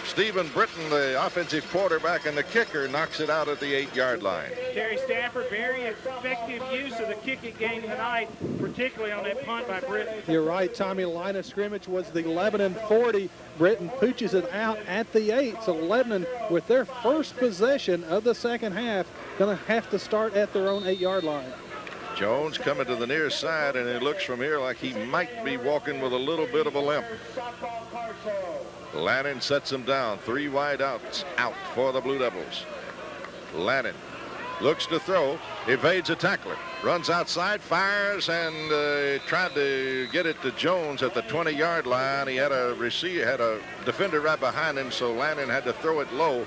Stephen Britton, the offensive quarterback, and the kicker knocks it out at the 8-yard line. Terry Stafford, very effective use of the kicking game tonight, particularly on that punt by Britton. You're right, Tommy. Line of scrimmage was the Lebanon 40. Britton pooches it out at the 8. So Lebanon, with their first possession of the second half, going to have to start at their own 8-yard line. Jones coming to the near side, and it looks from here like he might be walking with a little bit of a limp. Lannon sets him down. 3 wide outs out for the Blue Devils. Lannon looks to throw, evades a tackler, runs outside, fires, and tried to get it to Jones at the 20-yard line. He had a defender right behind him, so Lannon had to throw it low,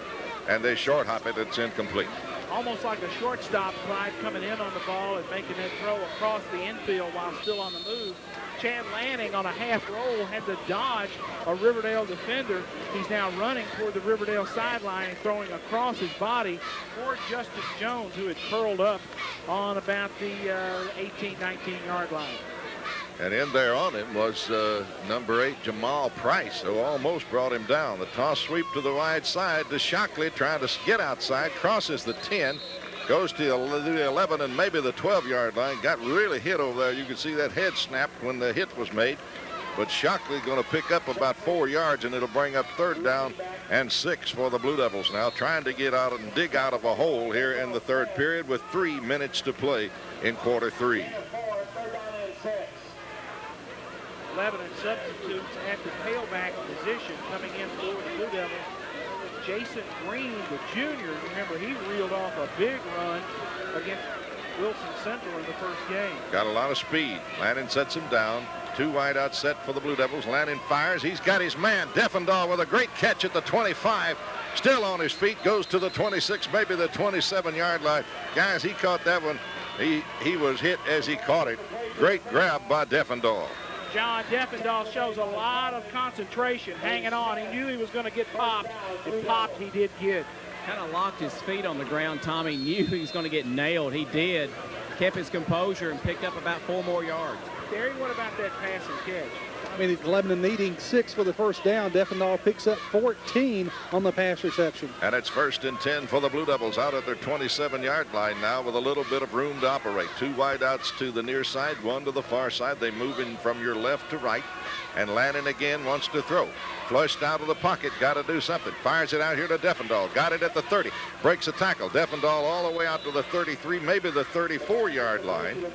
and they short hop it. It's incomplete. Almost like a shortstop, Clyde coming in on the ball and making that throw across the infield while still on the move. Chad Lanning on a half roll had to dodge a Riverdale defender. He's now running toward the Riverdale sideline and throwing across his body for Justice Jones, who had curled up on about the 18, 19-yard line. And in there on him was number 8, Jamal Price, who almost brought him down. The toss sweep to the wide side to Shockley, trying to get outside, crosses the 10, goes to the 11 and maybe the 12-yard line. Got really hit over there. You can see that head snapped when the hit was made. But Shockley going to pick up about 4 yards, and it'll bring up 3rd down and 6 for the Blue Devils now, trying to get out and dig out of a hole here in the third period with 3 minutes to play in quarter 3. Lebanon substitutes at the tailback position coming in for the Blue Devils. Jason Green, the junior, remember he reeled off a big run against Wilson Central in the first game. Got a lot of speed. Lannon sets him down. 2 wide out set for the Blue Devils. Lannon fires. He's got his man. Defendahl with a great catch at the 25. Still on his feet. Goes to the 26, maybe the 27-yard line. Guys, he caught that one. He was hit as he caught it. Great grab by Defendahl. John Defendahl shows a lot of concentration, hanging on. He knew he was going to get popped. If popped, he did get. Kind of locked his feet on the ground. Tommy knew he was going to get nailed. He did. Kept his composure and picked up about 4 more yards. Terry, what about that pass and catch? I mean, Lebanon needing 6 for the first down. Defendahl picks up 14 on the pass reception. And it's 1st and 10 for the Blue Devils out at their 27-yard line now with a little bit of room to operate. 2 wide outs to the near side, 1 to the far side. They move in from your left to right. And Lannon again wants to throw. Flushed out of the pocket. Got to do something. Fires it out here to Defendahl. Got it at the 30. Breaks a tackle. Defendahl all the way out to the 33, maybe the 34-yard line.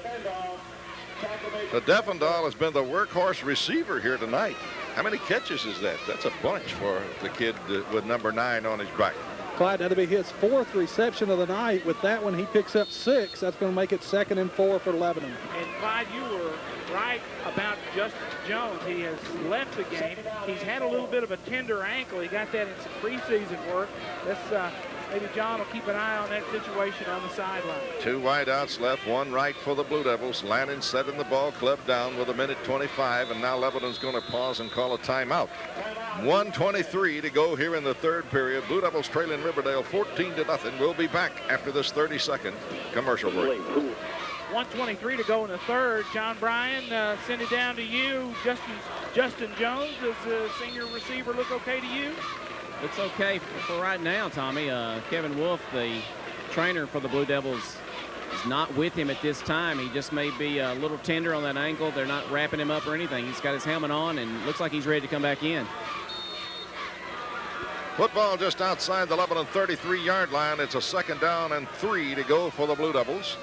The Defendahl has been the workhorse receiver here tonight. How many catches is that? That's a bunch for the kid with number 9 on his back. Clyde, that'll be his 4th reception of the night. With that one, he picks up 6. That's going to make it 2nd and 4 for Lebanon. And Clyde, you were right about Justice Jones. He has left the game. He's had a little bit of a tender ankle. He got that in some preseason work. That's maybe John will keep an eye on that situation on the sideline. 2 wide outs left, 1 right for the Blue Devils. Lannon setting the ball club down with 1:25, and now Lebanon's going to pause and call a timeout. 1:23 to go here in the third period. Blue Devils trailing Riverdale 14-0. We'll be back after this 30-second commercial break. 1:23 to go in the third. John Bryan, send it down to you. Justin Jones, does the senior receiver look okay to you? It's okay for right now, Tommy. Kevin Wolf, the trainer for the Blue Devils, is not with him at this time. He just may be a little tender on that ankle. They're not wrapping him up or anything. He's got his helmet on and looks like he's ready to come back in. Football just outside the Lebanon 33-yard line. It's a 2nd down and 3 to go for the Blue Devils.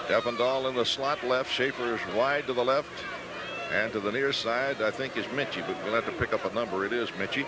Defendahl in the slot left. Schaefer's wide to the left. And to the near side, I think, is Minchie, but we'll have to pick up a number. It is Minchie.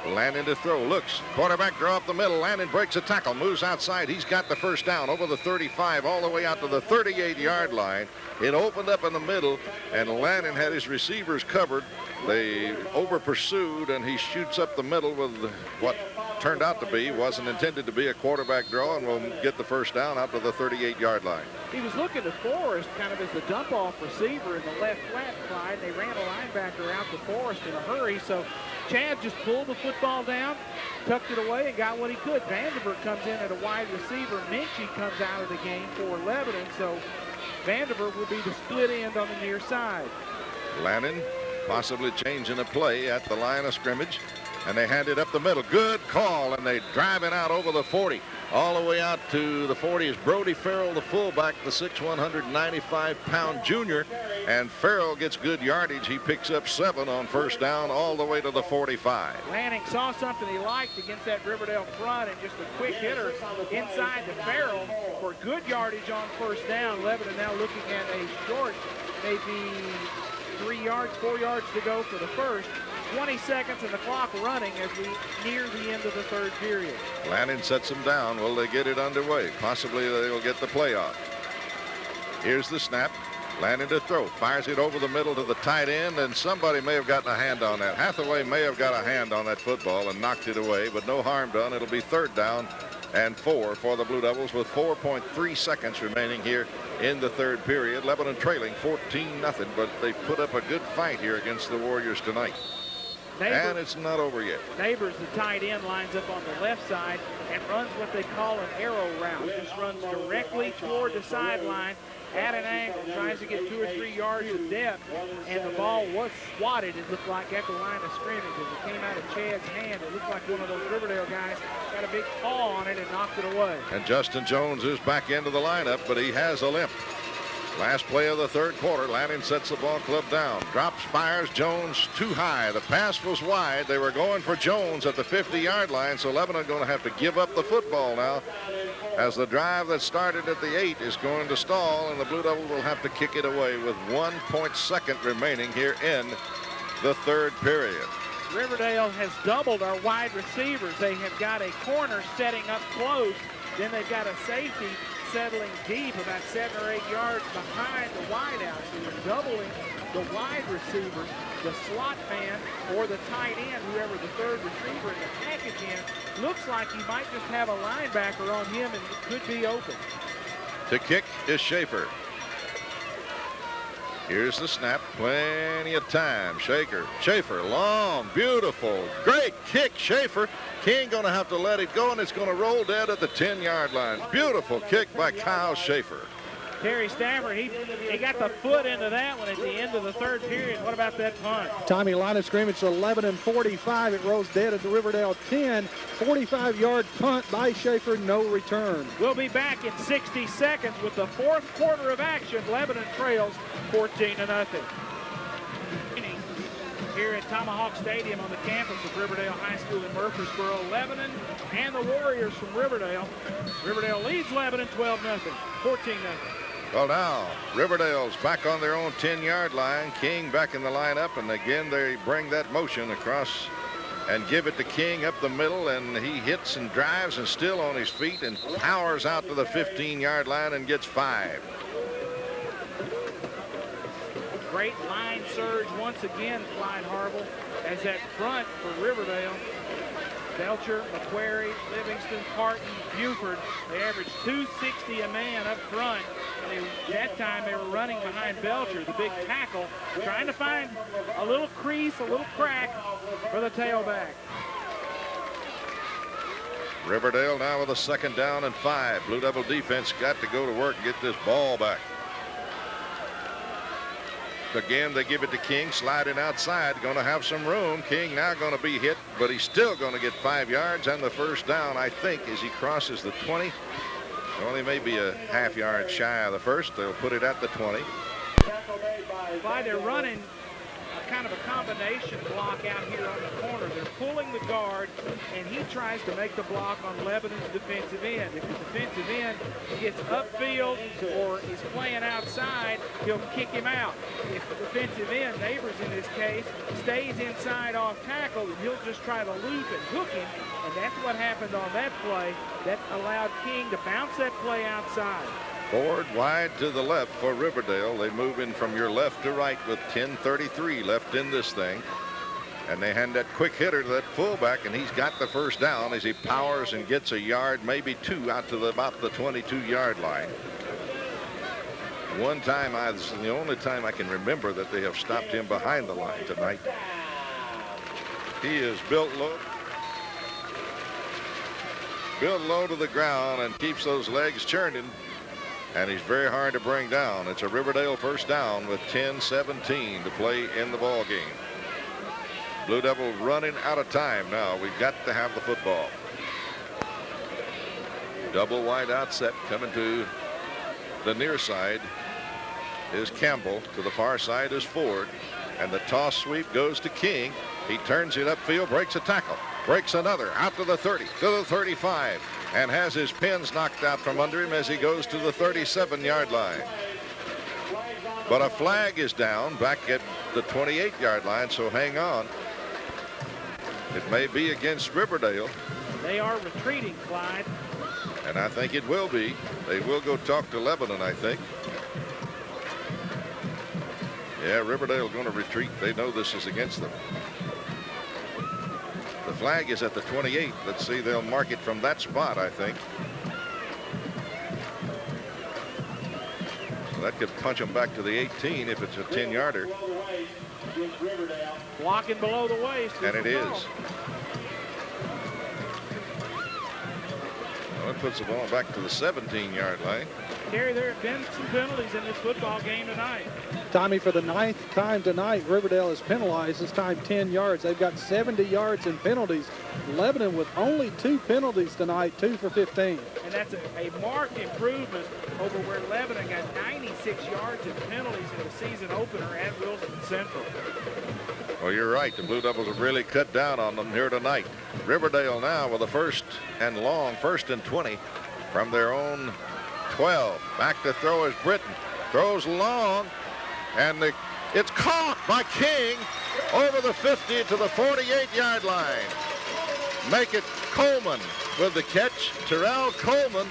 Lanning to throw. Looks. Quarterback draw up the middle. Lanning breaks a tackle. Moves outside. He's got the first down over the 35 all the way out to the 38-yard line. It opened up in the middle, and Lanning had his receivers covered. They over-pursued, and he shoots up the middle with what turned out to be, wasn't intended to be, a quarterback draw, and will get the first down out to the 38-yard line. He was looking to Forrest kind of as the dump-off receiver in the left flat side. They ran a linebacker out to Forrest in a hurry, so Chad just pulled the football down, tucked it away, and got what he could. Vanderbilt comes in at a wide receiver. Minchie comes out of the game for Lebanon, so Vanderbilt will be the split end on the near side. Lanning possibly changing a play at the line of scrimmage, and they hand it up the middle. Good call, and they drive it out over the 40. All the way out to the 40 is Brody Farrell, the fullback, the 6'1", 195-pound junior. And Farrell gets good yardage. He picks up 7 on first down all the way to the 45. Lanning saw something he liked against that Riverdale front, and just a quick hitter inside to Farrell for good yardage on first down. Lebanon now looking at a short, maybe 3 yards, 4 yards to go for the first. 20 seconds and the clock running as we near the end of the third period. Lanning sets them down. Will they get it underway? Possibly they will get the play off. Here's the snap. Lanning to throw. Fires it over the middle to the tight end, and somebody may have gotten a hand on that. Hathaway may have got a hand on that football and knocked it away, but no harm done. It'll be 3rd down and 4 for the Blue Devils with 4.3 seconds remaining here in the third period. Lebanon trailing 14-0, but they put up a good fight here against the Warriors tonight. And it's not over yet. Neighbors, the tight end, lines up on the left side and runs what they call an arrow route. Just runs directly toward the sideline at an angle, tries to get 2 or 3 yards of depth, and the ball was swatted, it looked like, at the line of scrimmage. As it came out of Chad's hand, it looked like one of those Riverdale guys got a big paw on it and knocked it away. And Justin Jones is back into the lineup, but he has a limp. Last play of the third quarter. Lanning sets the ball club down. Drops, fires. Jones too high. The pass was wide. They were going for Jones at the 50-yard line, so Lebanon going to have to give up the football now, as the drive that started at the 8 is going to stall, and the Blue Devils will have to kick it away with 1.2 remaining here in the third period. Riverdale has doubled our wide receivers. They have got a corner setting up close. Then they've got a safety settling deep about 7 or 8 yards behind the wideout. So they're doubling the wide receivers, the slot man or the tight end, whoever the third receiver in the package in. Looks like he might just have a linebacker on him and could be open. To kick is Schaefer. Here's the snap. Plenty of time. Schaefer, long, beautiful, great kick. Schaefer. King going to have to let it go, and it's going to roll dead at the 10-yard line. Beautiful kick by Kyle Schaefer. Terry Stafford, he got the foot into that one at the end of the third period. What about that punt? Tommy, line of scrimmage 11 and 45. It rolls dead at the Riverdale 10. 45-yard punt by Schaefer, no return. We'll be back in 60 seconds with the fourth quarter of action. Lebanon trails 14-0. Here at Tomahawk Stadium on the campus of Riverdale High School in Murfreesboro, Lebanon and the Warriors from Riverdale. Riverdale leads Lebanon 12-0, 14-0. Well, now Riverdale's back on their own 10-yard line. King back in the lineup, and again they bring that motion across and give it to King up the middle, and he hits and drives and still on his feet and powers out to the 15-yard line and gets 5. Great line surge once again, Clyde Harville, as that front for Riverdale. Belcher, McQuarrie, Livingston, Parton, Buford. They averaged 260 a man up front. And that time they were running behind Belcher, the big tackle, trying to find a little crease, a little crack for the tailback. Riverdale now with a 2nd down and 5. Blue Devil defense got to go to work and get this ball back. Again, they give it to King, sliding outside, going to have some room. King now going to be hit, but he's still going to get 5 yards and the first down, I think, as he crosses the 20. Only maybe a half yard shy of the first. They'll put it at the 20. Why they're running kind of a combination block out here on the corner. They're pulling the guard, and he tries to make the block on Lebanon's defensive end. If the defensive end gets upfield or is playing outside, he'll kick him out. If the defensive end, Neighbors in this case, stays inside off tackle, then he'll just try to loop and hook him, and that's what happened on that play. That allowed King to bounce that play outside. Forward wide to the left for Riverdale. They move in from your left to right with 10:33 left in this thing. And they hand that quick hitter to that fullback, and he's got the first down as he powers and gets a yard, maybe two, out to about the 22-yard line. One time, this is the only time I can remember that they have stopped him behind the line tonight. He is built low to the ground and keeps those legs churning. And he's very hard to bring down. It's a Riverdale first down with 10:17 to play in the ball game. Blue Devils running out of time now. We've got to have the football. Double wide out set coming to the near side is Campbell. To the far side is Ford. And the toss sweep goes to King. He turns it upfield, breaks a tackle, breaks another, out to the 30, to the 35, and has his pins knocked out from under him as he goes to the 37-yard line. But a flag is down back at the 28-yard line, so hang on. It may be against Riverdale. They are retreating, Clyde. And I think it will be. They will go talk to Lebanon, I think. Yeah, Riverdale going to retreat. They know this is against them. The flag is at the 28. Let's see, they'll mark it from that spot, I think. So that could punch them back to the 18 if it's a 10-yarder. Blocking below the waist. And it is. Well, it puts the ball back to the 17-yard line. Gary, there have been some penalties in this football game tonight. Tommy, for the 9th time tonight, Riverdale is penalized, this time 10 yards. They've got 70 yards in penalties. Lebanon with only 2 penalties tonight, 2 for 15. And that's a marked improvement over where Lebanon got 96 yards in penalties in the season opener at Wilson Central. Well, you're right. The Blue Devils have really cut down on them here tonight. Riverdale now with a first and 20 from their own 12. Back to throw is Britton. Throws long, and it's caught by King over the 50 to the 48-yard line. Make it Coleman with the catch. Terrell Coleman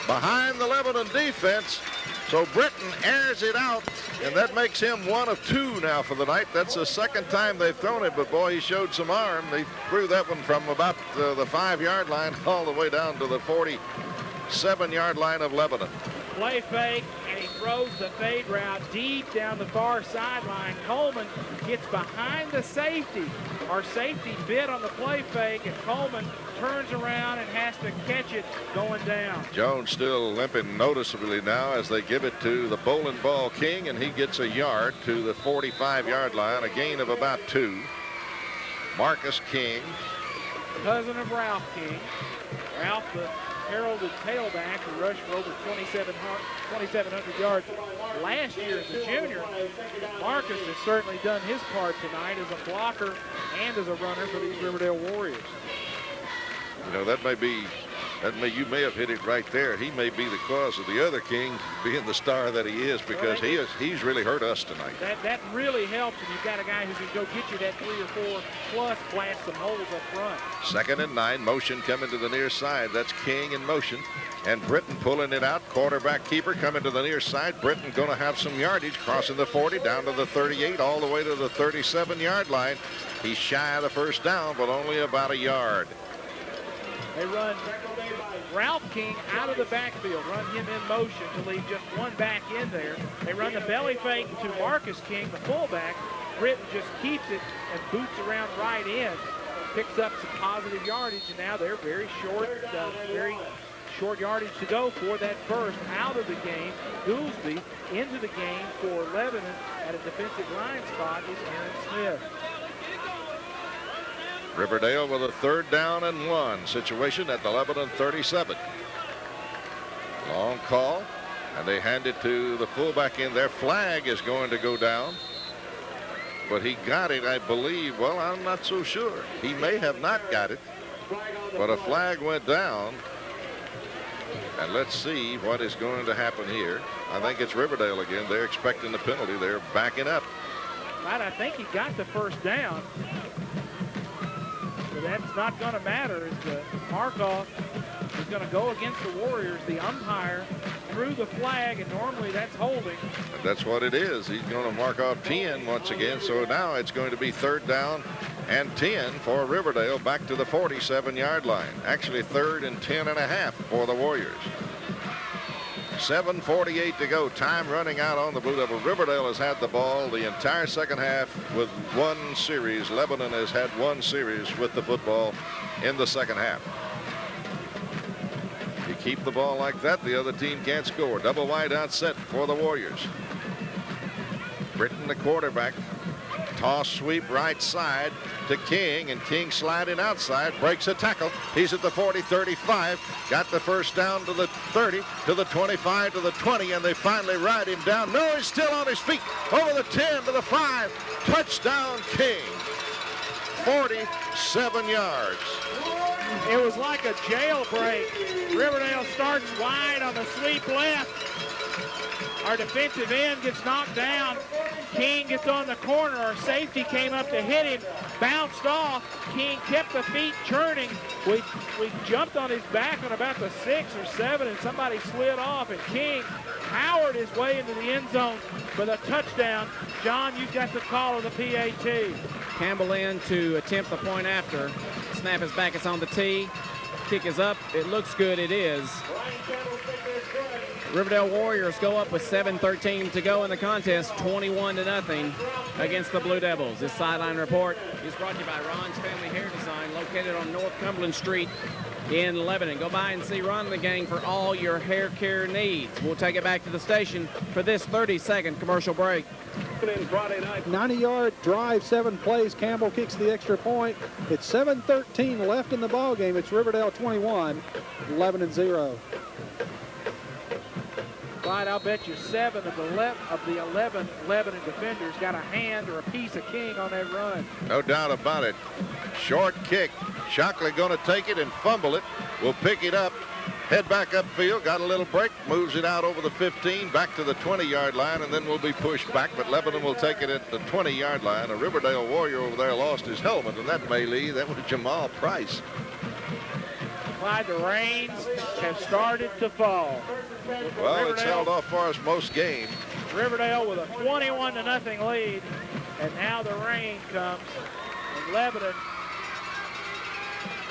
behind the Lebanon defense. So Britton airs it out, and that makes him 1 of 2 now for the night. That's the second time they've thrown it, but boy, he showed some arm. They threw that one from about the 5-yard line all the way down to the 47-yard line of Lebanon. Play fake, and he throws the fade route deep down the far sideline. Coleman gets behind the safety. Our safety bit on the play fake, and Coleman turns around and has to catch it going down. Jones still limping noticeably now as they give it to the bowling ball King, and he gets a yard to the 45-yard line, a gain of about 2. Marcus King, cousin of Ralph King. Ralph, the heralded tailback who rushed for over 2,700 yards last year as a junior. Marcus has certainly done his part tonight as a blocker and as a runner for these Riverdale Warriors. You know, you may have hit it right there. He may be the cause of the other King being the star that he is, because he's really hurt us tonight. That really helps when you've got a guy who can go get you that 3 or 4 plus blast some holes up front. 2nd and 9, motion coming to the near side. That's King in motion. And Britton pulling it out. Quarterback keeper coming to the near side. Britton going to have some yardage, crossing the 40 down to the 38 all the way to the 37-yard line. He's shy of the first down, but only about a yard. They run Ralph King out of the backfield, run him in motion to leave just one back in there. They run the belly fake to Marcus King, the fullback. Britton just keeps it and boots around right in, picks up some positive yardage, and now they're very short yardage to go for that first. Out of the game, Goolsby into the game for Lebanon at a defensive line spot is Aaron Smith. Riverdale with a 3rd down and 1 situation at the Lebanon 37. Long call, and they hand it to the fullback in there. Flag is going to go down. but he got it, I believe. Well, I'm not so sure. He may have not got it, but a flag went down. And let's see what is going to happen here. I think it's Riverdale again. They're expecting the penalty. They're backing up. Right, I think he got the first down. But that's not going to matter. As the Markov is going to go against the Warriors. The umpire threw the flag, and normally that's holding. And that's what it is. He's going to mark off 10 once again. So now it's going to be 3rd down and 10 for Riverdale, back to the 47-yard line. Actually 3rd and 10.5 for the Warriors. 7:48 to go. Time running out on the Blue Devils. Riverdale has had the ball the entire second half with one series. Lebanon has had one series with the football in the second half. You keep the ball like that, the other team can't score. Double wide out set for the Warriors. Britton, the quarterback. Toss sweep right side to King, and King sliding outside, breaks a tackle. He's at the 40, 35, got the first down to the 30, to the 25, to the 20, and they finally ride him down. No, he's still on his feet, over the 10 to the 5, touchdown King, 47 yards. It was like a jailbreak. Riverdale starts wide on the sweep left. Our defensive end gets knocked down. King gets on the corner. Our safety came up to hit him, bounced off. King kept the feet churning. We jumped on his back on about the 6 or 7, and somebody slid off, and King powered his way into the end zone for the touchdown. John, you've got the call of the PAT. Campbell in to attempt the point after. Snap is back. It's on the tee. Kick is up. It looks good. It is. Riverdale Warriors go up with 7:13 to go in the contest, 21-0 against the Blue Devils. This sideline report is brought to you by Ron's Family Hair Design, located on North Cumberland Street in Lebanon. Go by and see Ron and the gang for all your hair care needs. We'll take it back to the station for this 30-second commercial break. 90-yard drive, 7 plays. Campbell kicks the extra point. It's 7:13 left in the ball game. It's Riverdale 21, Lebanon 0. Right, I'll bet you 7 of the 11 Lebanon defenders got a hand or a piece of King on that run. No doubt about it. Short kick. Shockley going to take it and fumble it. Will pick it up, head back upfield, got a little break, moves it out over the 15, back to the 20-yard line, and then will be pushed back. But Lebanon will take it at the 20-yard line. A Riverdale Warrior over there lost his helmet, and that melee, that was Jamal Price. Clyde, the rains have started to fall. Well, it's held off for us most games. Riverdale with a 21-0 lead, and now the rain comes. And Lebanon,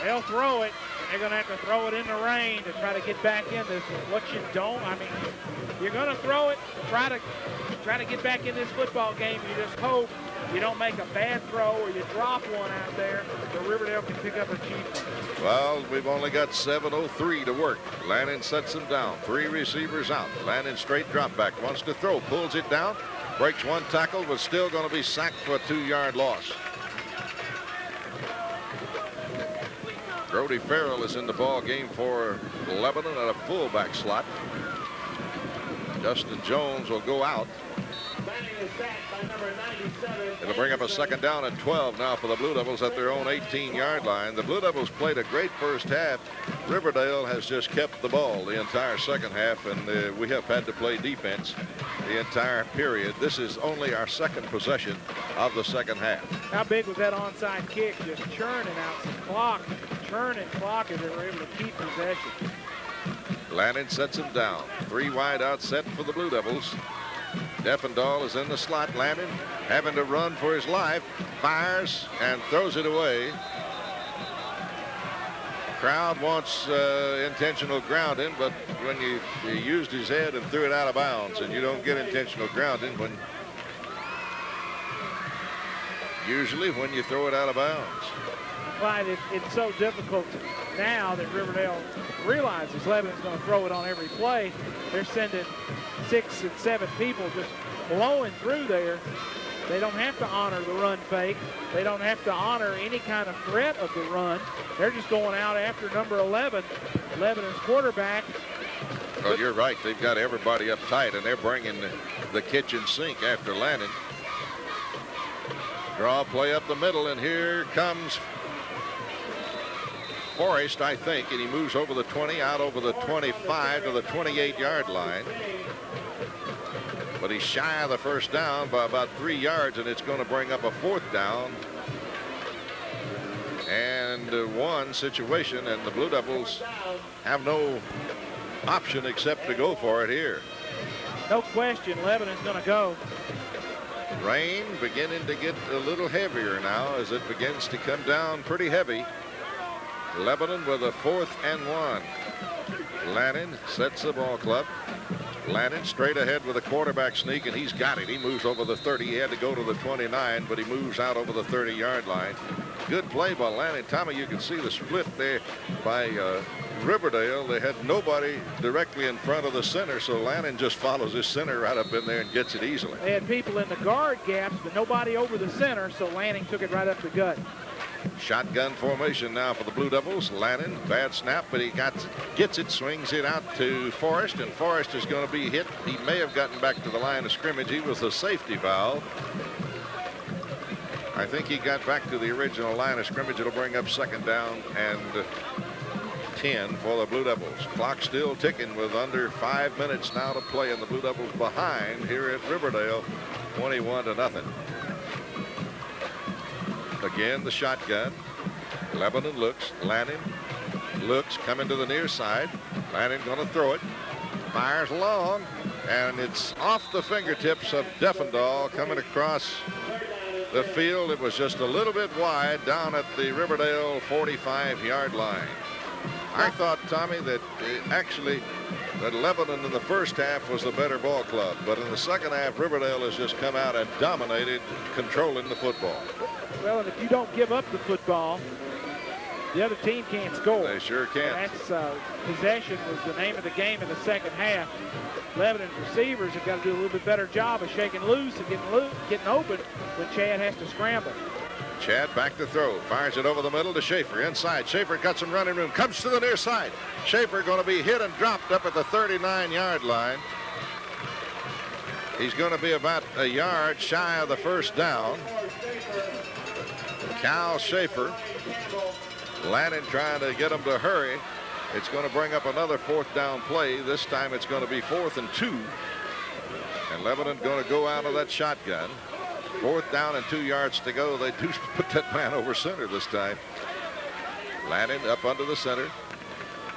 they'll throw it, and they're going to have to throw it in the rain to try to get back in this. What you don't, I mean, you're going to throw it, try to get back in this football game. You just hope you don't make a bad throw or you drop one out there so Riverdale can pick up a cheap one. Well, we've only got 7:03 to work. Lannon sets him down. 3 receivers out. Lannon straight drop back. Wants to throw. Pulls it down. Breaks one tackle, but still going to be sacked for a 2-yard loss. Brody Farrell is in the ball game for Lebanon at a fullback slot. Justin Jones will go out. It'll bring up a 2nd down and 12 now for the Blue Devils at their own 18-yard line. The Blue Devils played a great first half. Riverdale has just kept the ball the entire second half, and we have had to play defense the entire period. This is only our 2nd possession of the second half. How big was that onside kick? Just churning out some clock, churning clock as they were able to keep possession. Lannon sets him down. 3 wide out set for the Blue Devils. Defendahl is in the slot. Lannon having to run for his life. Fires and throws it away. Crowd wants intentional grounding, but when he used his head and threw it out of bounds, and you don't get intentional grounding usually when you throw it out of bounds. Clyde, it's so difficult now that Riverdale realizes Lebanon's going to throw it on every play. They're sending 6 and 7 people just blowing through there. They don't have to honor the run fake. They don't have to honor any kind of threat of the run. They're just going out after number 11, Lebanon's quarterback. Well, you're right. They've got everybody up tight, and they're bringing the kitchen sink after Lannon. Draw play up the middle, and here comes Forrest, I think, and he moves over the 20, out over the 25 to the 28-yard line. But he's shy of the first down by about 3 yards, and it's going to bring up a 4th down and 1 situation, and the Blue Devils have no option except to go for it here. No question, Lebanon's going to go. Rain beginning to get a little heavier now as it begins to come down pretty heavy. Lebanon with a 4th and 1. Lannon sets the ball club. Lannon straight ahead with a quarterback sneak, and he's got it. He moves over the 30. He had to go to the 29, but he moves out over the 30-yard line. Good play by Lannon. Tommy, you can see the split there by Riverdale. They had nobody directly in front of the center, so Lannon just follows his center right up in there and gets it easily. They had people in the guard gaps, but nobody over the center, so Lanning took it right up the gut. Shotgun formation now for the Blue Devils. Lannon, bad snap, but he gets it, swings it out to Forrest, and Forrest is going to be hit. He may have gotten back to the line of scrimmage. He was the safety valve. I think he got back to the original line of scrimmage. It'll bring up 2nd down and 10 for the Blue Devils. Clock still ticking with under 5 minutes now to play, and the Blue Devils behind here at Riverdale, 21-0. Again, the shotgun. Lebanon looks. Lannon looks, coming to the near side. Lannon going to throw it. Fires long, and it's off the fingertips of Defendahl coming across the field. It was just a little bit wide down at the Riverdale 45-yard line. I thought, Tommy, that that Lebanon in the first half was the better ball club, but in the second half, Riverdale has just come out and dominated, controlling the football. Well, and if you don't give up the football, the other team can't score. They sure can't. That's possession was the name of the game in the second half. Lebanon's receivers have got to do a little bit better job of shaking loose and getting open when Chad has to scramble. Chad back to throw, fires it over the middle to Schaefer inside. Schaefer got some running room, comes to the near side. Schaefer going to be hit and dropped up at the 39-yard line. He's going to be about a yard shy of the first down. Cal Schaefer. Lannon trying to get him to hurry. It's going to bring up another 4th down play. This time it's going to be 4th and 2. And Lebanon going to go out of that shotgun. 4th down and 2 yards to go. They do put that man over center this time. Lannon up under the center.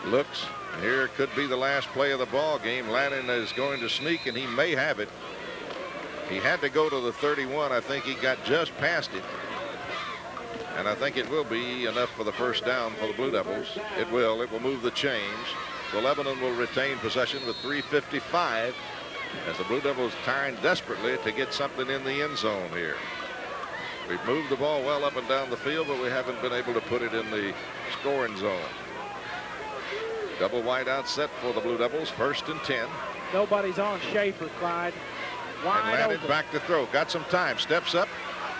Looks. Here could be the last play of the ball game. Lannon is going to sneak, and he may have it. He had to go to the 31. I think he got just past it. And I think it will be enough for the first down for the Blue Devils. It will. It will move the change. So Lebanon will retain possession with 3:55 as the Blue Devils trying desperately to get something in the end zone here. We've moved the ball well up and down the field, but we haven't been able to put it in the scoring zone. Double wide out set for the Blue Devils. 1st and 10. Nobody's on Schaefer, Clyde. Wide and Lannon open. back to throw. Got some time. Steps up.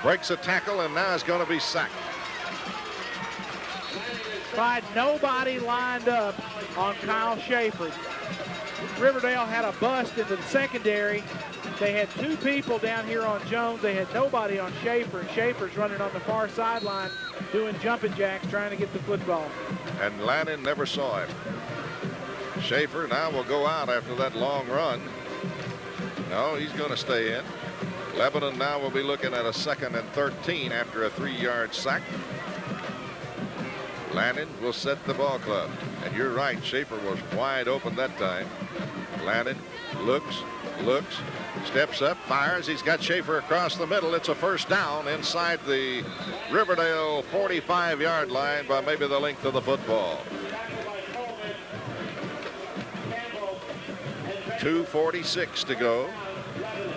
Breaks a tackle, and now is going to be sacked. Clyde, nobody lined up on Kyle Schaefer. Riverdale had a bust into the secondary. They had 2 people down here on Jones. They had nobody on Schaefer, and Schaefer's running on the far sideline doing jumping jacks trying to get the football. And Lannon never saw him. Schaefer now will go out after that long run. No, he's going to stay in. Lebanon now will be looking at a 2nd and 13 after a 3-yard sack. Lannon will set the ball club. And you're right, Schaefer was wide open that time. Lannon looks, steps up, fires. He's got Schaefer across the middle. It's a first down inside the Riverdale 45-yard line by maybe the length of the football. 2:46 to go.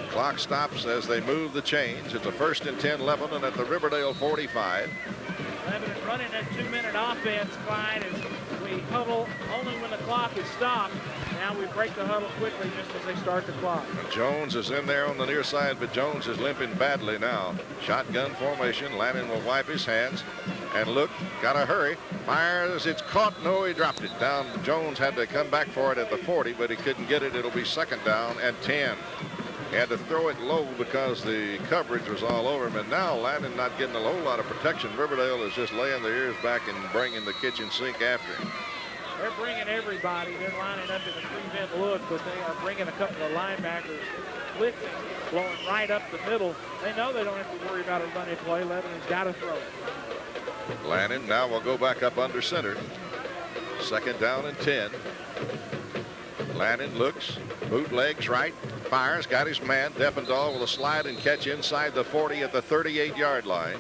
Clock stops as they move the chains. It's a 1st and 10 Lebanon at the Riverdale 45. Lebanon running that 2-minute offense, Clyde, as we huddle only when the clock is stopped. Now we break the huddle quickly just as they start the clock. Jones is in there on the near side, but Jones is limping badly now. Shotgun formation. Lannon will wipe his hands and look. Got to hurry. Fires. It's caught. No, he dropped it down. Jones had to come back for it at the 40, but he couldn't get it. It'll be 2nd down and 10. He had to throw it low because the coverage was all over him. And now Lannon not getting a whole lot of protection. Riverdale is just laying their ears back and bringing the kitchen sink after him. They're bringing everybody. They're lining up in a prevent look, but they are bringing a couple of linebackers, blitzing, blowing right up the middle. They know they don't have to worry about a running play. Lebanon's got to throw it. Lannon now will go back up under center. 2nd down and 10. Lannon looks, bootlegs right, fires, got his man. Defendahl with a slide and catch inside the 40 at the 38-yard line.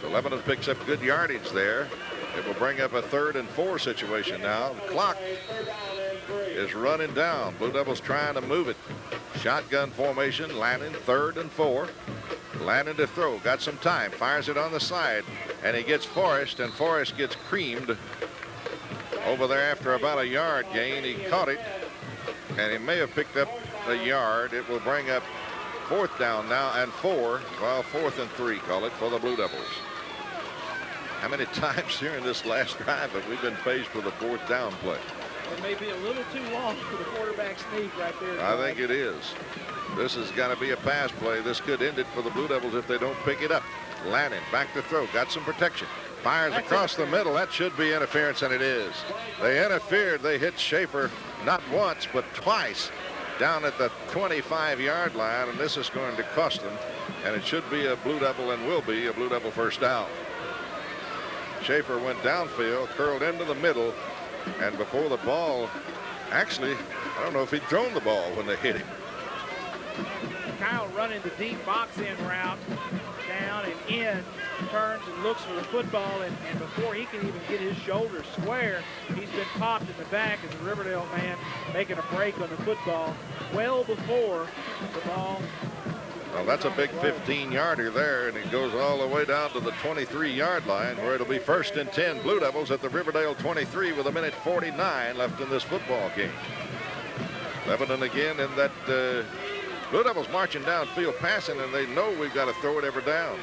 So Lebanon picks up good yardage there. It will bring up a 3rd and 4 situation now. The clock is running down. Blue Devils trying to move it. Shotgun formation. Lannon 3rd and 4. Lannon to throw. Got some time. Fires it on the side. And he gets Forrest. And Forrest gets creamed over there after about a yard gain. He caught it. And he may have picked up a yard. It will bring up 4th down now and 4. Well, 4th and 3, call it, for the Blue Devils. How many times during this last drive have we been faced with a 4th down play? It may be a little too long for the quarterback sneak right there. I think it is. This has got to be a pass play. This could end it for the Blue Devils if they don't pick it up. Lannon back to throw. Got some protection. Fires across the middle. That should be interference, and it is. They interfered. They hit Schaefer not once, but twice down at the 25-yard line, and this is going to cost them. And it should be a Blue Devil and will be a Blue Devil 1st down. Schaefer went downfield, curled into the middle, and before the ball, actually, I don't know if he'd thrown the ball when they hit him. Kyle running the deep box in route, down and in, turns and looks for the football, and before he can even get his shoulders square, he's been popped in the back as a Riverdale man making a break on the football well before the ball. Well, that's a big 15-yarder there, and it goes all the way down to the 23-yard line, where it'll be 1st and 10 Blue Devils at the Riverdale 23 with 1:49 left in this football game. Lebanon again in that Blue Devils marching downfield passing, and they know we've got to throw it every down.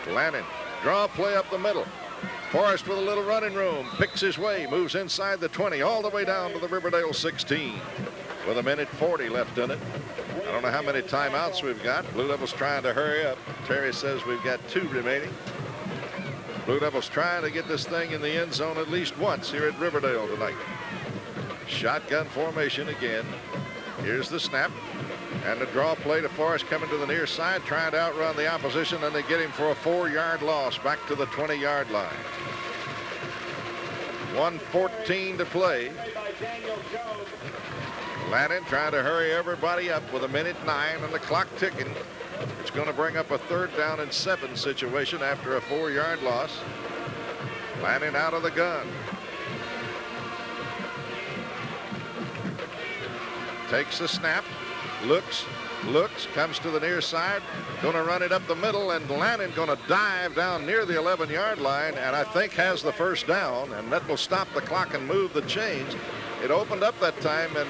Lannon, draw play up the middle. Forrest with a little running room, picks his way, moves inside the 20, all the way down to the Riverdale 16 with 1:40 left in it. I don't know how many timeouts we've got. Blue Devils trying to hurry up. Terry says we've got 2 remaining. Blue Devils trying to get this thing in the end zone at least once here at Riverdale tonight. Shotgun formation again. Here's the snap. And the draw play to Forrest coming to the near side, trying to outrun the opposition, and they get him for a 4-yard loss back to the 20-yard line. 1:14 to play. Lannon trying to hurry everybody up with 1:09 and the clock ticking. It's going to bring up a 3rd down and 7 situation after a 4-yard loss. Lannon out of the gun. Takes the snap. Looks, comes to the near side, going to run it up the middle, and Lannon going to dive down near the 11-yard line, and I think has the 1st down, and that will stop the clock and move the chains. It opened up that time, and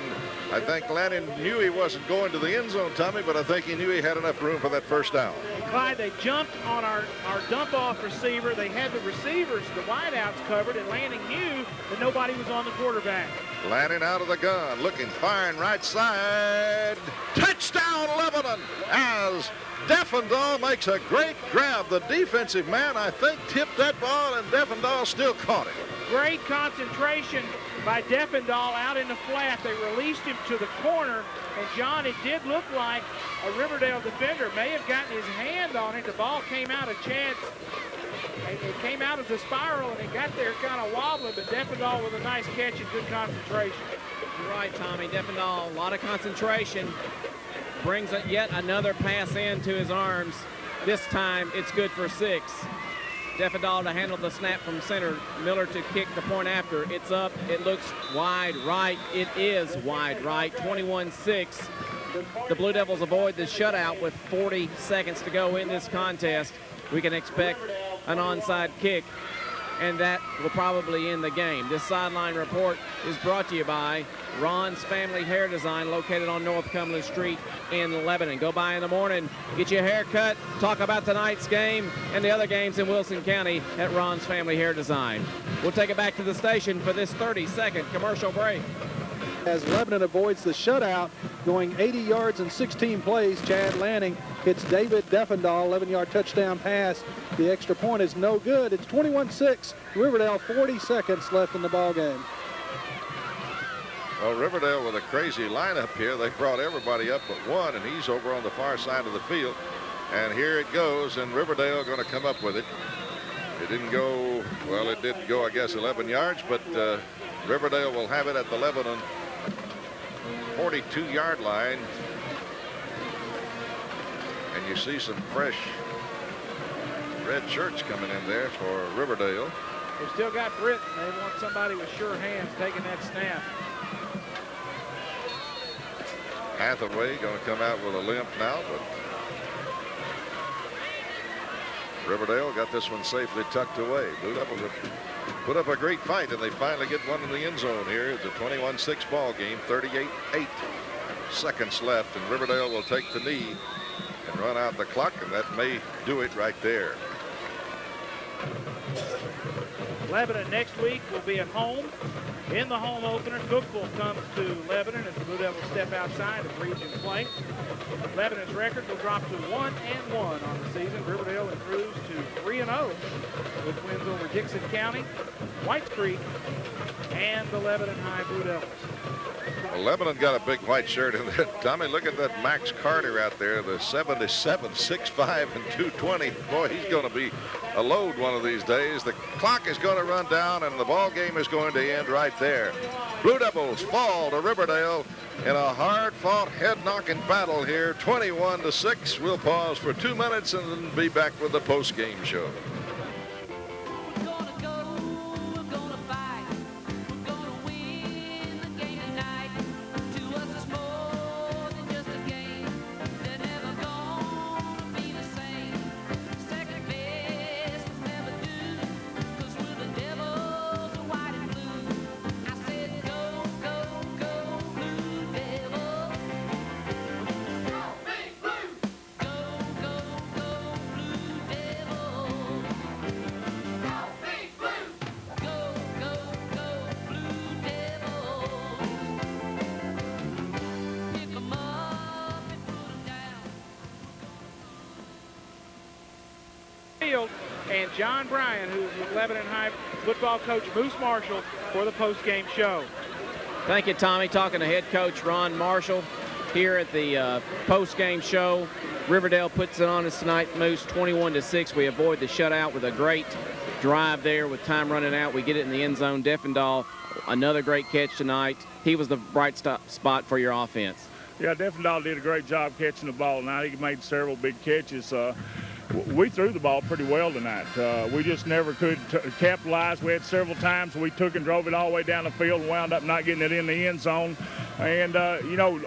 I think Lannon knew he wasn't going to the end zone, Tommy, but I think he knew he had enough room for that 1st down. Clyde, they jumped on our dump-off receiver. They had the receivers, the wideouts covered, and Lanning knew that nobody was on the quarterback. Lannon out of the gun, looking, firing right side. Touchdown, Lebanon, as Defendahl makes a great grab. The defensive man, I think, tipped that ball, and Defendahl still caught it. Great concentration by Defendahl out in the flat. They released him to the corner, and John, it did look like a Riverdale defender may have gotten his hand on it. The ball came out of Chad's. It came out as a spiral, and it got there kind of wobbling, but Defendahl with a nice catch and good concentration. You're right, Tommy. Defendahl, a lot of concentration. Brings yet another pass into his arms. This time, it's good for 6. Defendahl to handle the snap from center. Miller to kick the point after. It's up. It looks wide right. It is wide right. 21-6. The Blue Devils avoid the shutout with 40 seconds to go in this contest. We can expect an onside kick, and that will probably end the game. This sideline report is brought to you by Ron's Family Hair Design, located on North Cumberland Street in Lebanon. Go by in the morning, get your hair cut, talk about tonight's game and the other games in Wilson County at Ron's Family Hair Design. We'll take it back to the station for this 30-second commercial break. As Lebanon avoids the shutout, going 80 yards in 16 plays, Chad Lanning hits David Defendahl, 11-yard touchdown pass. The extra point is no good. It's 21-6. Riverdale, 40 seconds left in the ball game. Well, Riverdale with a crazy lineup here. They brought everybody up but one, and he's over on the far side of the field. And here it goes, and Riverdale going to come up with it. It didn't go, well, it did go, I guess, 11 yards, but Riverdale will have it at the Lebanon 42-yard line. And you see some fresh red shirts coming in there for Riverdale. They've still got Britain. They want somebody with sure hands taking that snap. Hathaway going to come out with a limp now, but Riverdale got this one safely tucked away. Blue Devils have put up a great fight, and they finally get one in the end zone here. It's a 21-6 ball game, 38-8 seconds left, and Riverdale will take the knee and run out the clock, and that may do it right there. Lebanon next week will be at home. In the home opener, Cookville comes to Lebanon as the Blue Devils step outside of region play. Lebanon's record will drop to 1-1 on the season. Riverdale improves to 3-0 with wins over Dixon County, Whites Creek, and the Lebanon High Blue Devils. Well, Lebanon got a big white shirt in there. Tommy, look at that Max Carter out there, the 77, 6'5", and 220. Boy, he's going to be a load one of these days. The clock is going to run down, and the ball game is going to end right there. Blue Devils fall to Riverdale in a hard-fought, head-knocking battle here, 21-6. We'll pause for 2 minutes and then be back with the post-game show. And John Bryan, who's with Lebanon High football coach Moose Marshall, for the post-game show. Thank you, Tommy. Talking to head coach Ron Marshall here at the post-game show. Riverdale puts it on us tonight, Moose, 21-6. We avoid the shutout with a great drive there with time running out. We get it in the end zone. Defendahl, another great catch tonight. He was the bright spot for your offense. Yeah, Defendahl did a great job catching the ball tonight. He made several big catches. We threw the ball pretty well tonight. We just never could capitalize. We had several times we took and drove it all the way down the field and wound up not getting it in the end zone. And, you know,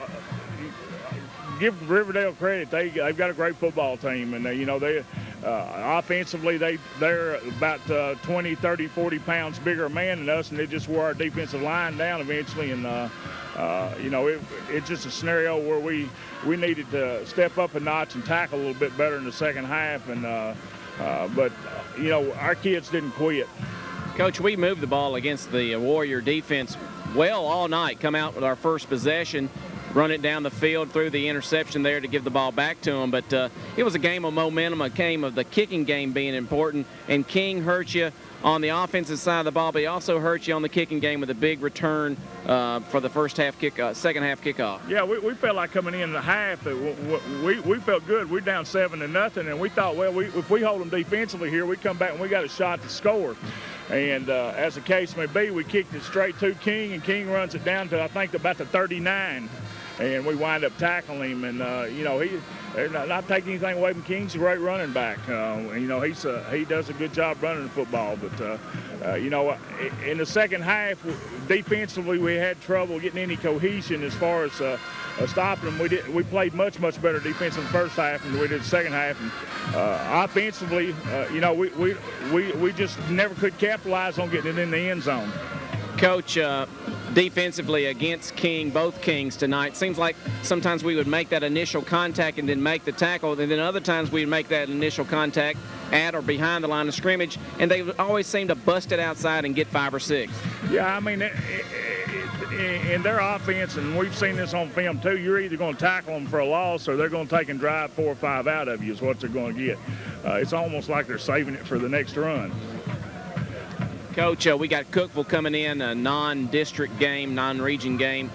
give Riverdale credit. They've got a great football team. And, you know, they offensively, they're about 20, 30, 40 pounds bigger man than us, and they just wore our defensive line down eventually. And, you know, it's just a scenario where we needed to step up a notch and tackle a little bit better in the second half. And but, you know, our kids didn't quit. Coach, we moved the ball against the Warrior defense well all night. Come out with our first possession, run it down the field, through the interception there to give the ball back to them. But it was a game of momentum, a game of the kicking game being important. And King hurt you on the offensive side of the ball, but he also hurt you on the kicking game with a big return for the second half kickoff. Yeah, we felt like coming in the half, we felt good. We're down 7-0, and we thought, well, if we hold them defensively here, we come back and we got a shot to score. And as the case may be, we kicked it straight to King, and King runs it down to, I think, about the 39. And we wind up tackling him, and you know, not taking anything away from King's a great running back. You know, he does a good job running the football. But you know, in the second half, defensively we had trouble getting any cohesion as far as stopping them. We played much better defense in the first half than we did the second half. And offensively, you know, we just never could capitalize on getting it in the end zone. Coach, defensively against King, both Kings tonight, seems like sometimes we would make that initial contact and then make the tackle, and then other times we'd make that initial contact at or behind the line of scrimmage, and they always seem to bust it outside and get 5 or 6. Yeah, I mean, in their offense, and we've seen this on film too, you're either going to tackle them for a loss or they're going to take and drive 4 or 5 out of you is what they're going to get. It's almost like they're saving it for the next run. Coach, we got Cookeville coming in, a non-district game, non-region game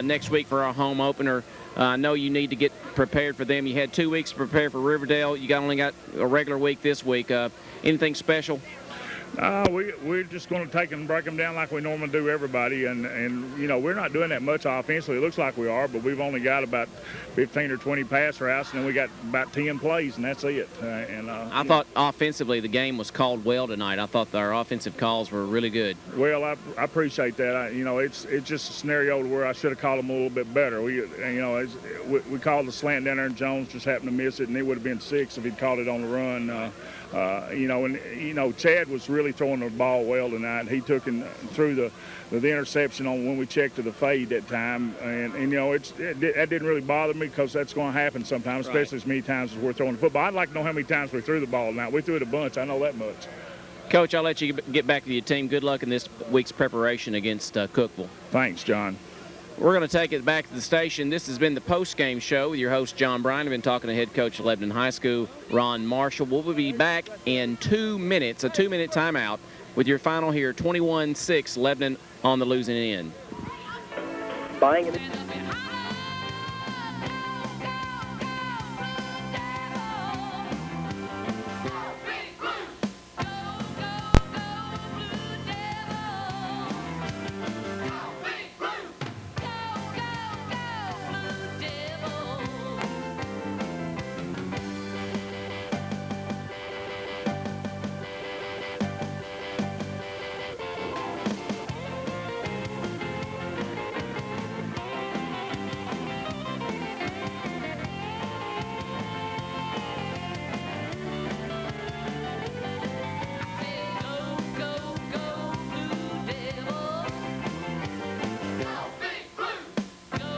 next week for our home opener. I know you need to get prepared for them. You had 2 weeks to prepare for Riverdale. You only got a regular week this week. Anything special? We're just going to take and break them down like we normally do everybody, and you know, we're not doing that much offensively. It looks like we are, but we've only got about 15 or 20 pass routes, and then we got about 10 plays, and that's it. I thought offensively the game was called well tonight. I thought our offensive calls were really good. Well, I appreciate that. You know, it's just a scenario where I should have called them a little bit better. We called the slant down there, and Jones just happened to miss it, and it would have been 6 if he'd called it on the run. Chad was really throwing the ball well tonight. He took and threw the interception on when we checked to the fade that time, and that didn't really bother me because that's going to happen sometimes, especially as many times as we're throwing the football. I'd like to know how many times we threw the ball tonight. We threw it a bunch. I know that much. Coach, I'll let you get back to your team. Good luck in this week's preparation against Cookeville. Thanks, John. We're going to take it back to the station. This has been the post-game show with your host, John Bryan. I've been talking to head coach of Lebanon High School, Ron Marshall. We'll be back in 2 minutes, a 2-minute timeout, with your final here, 21-6, Lebanon on the losing end. Buying it.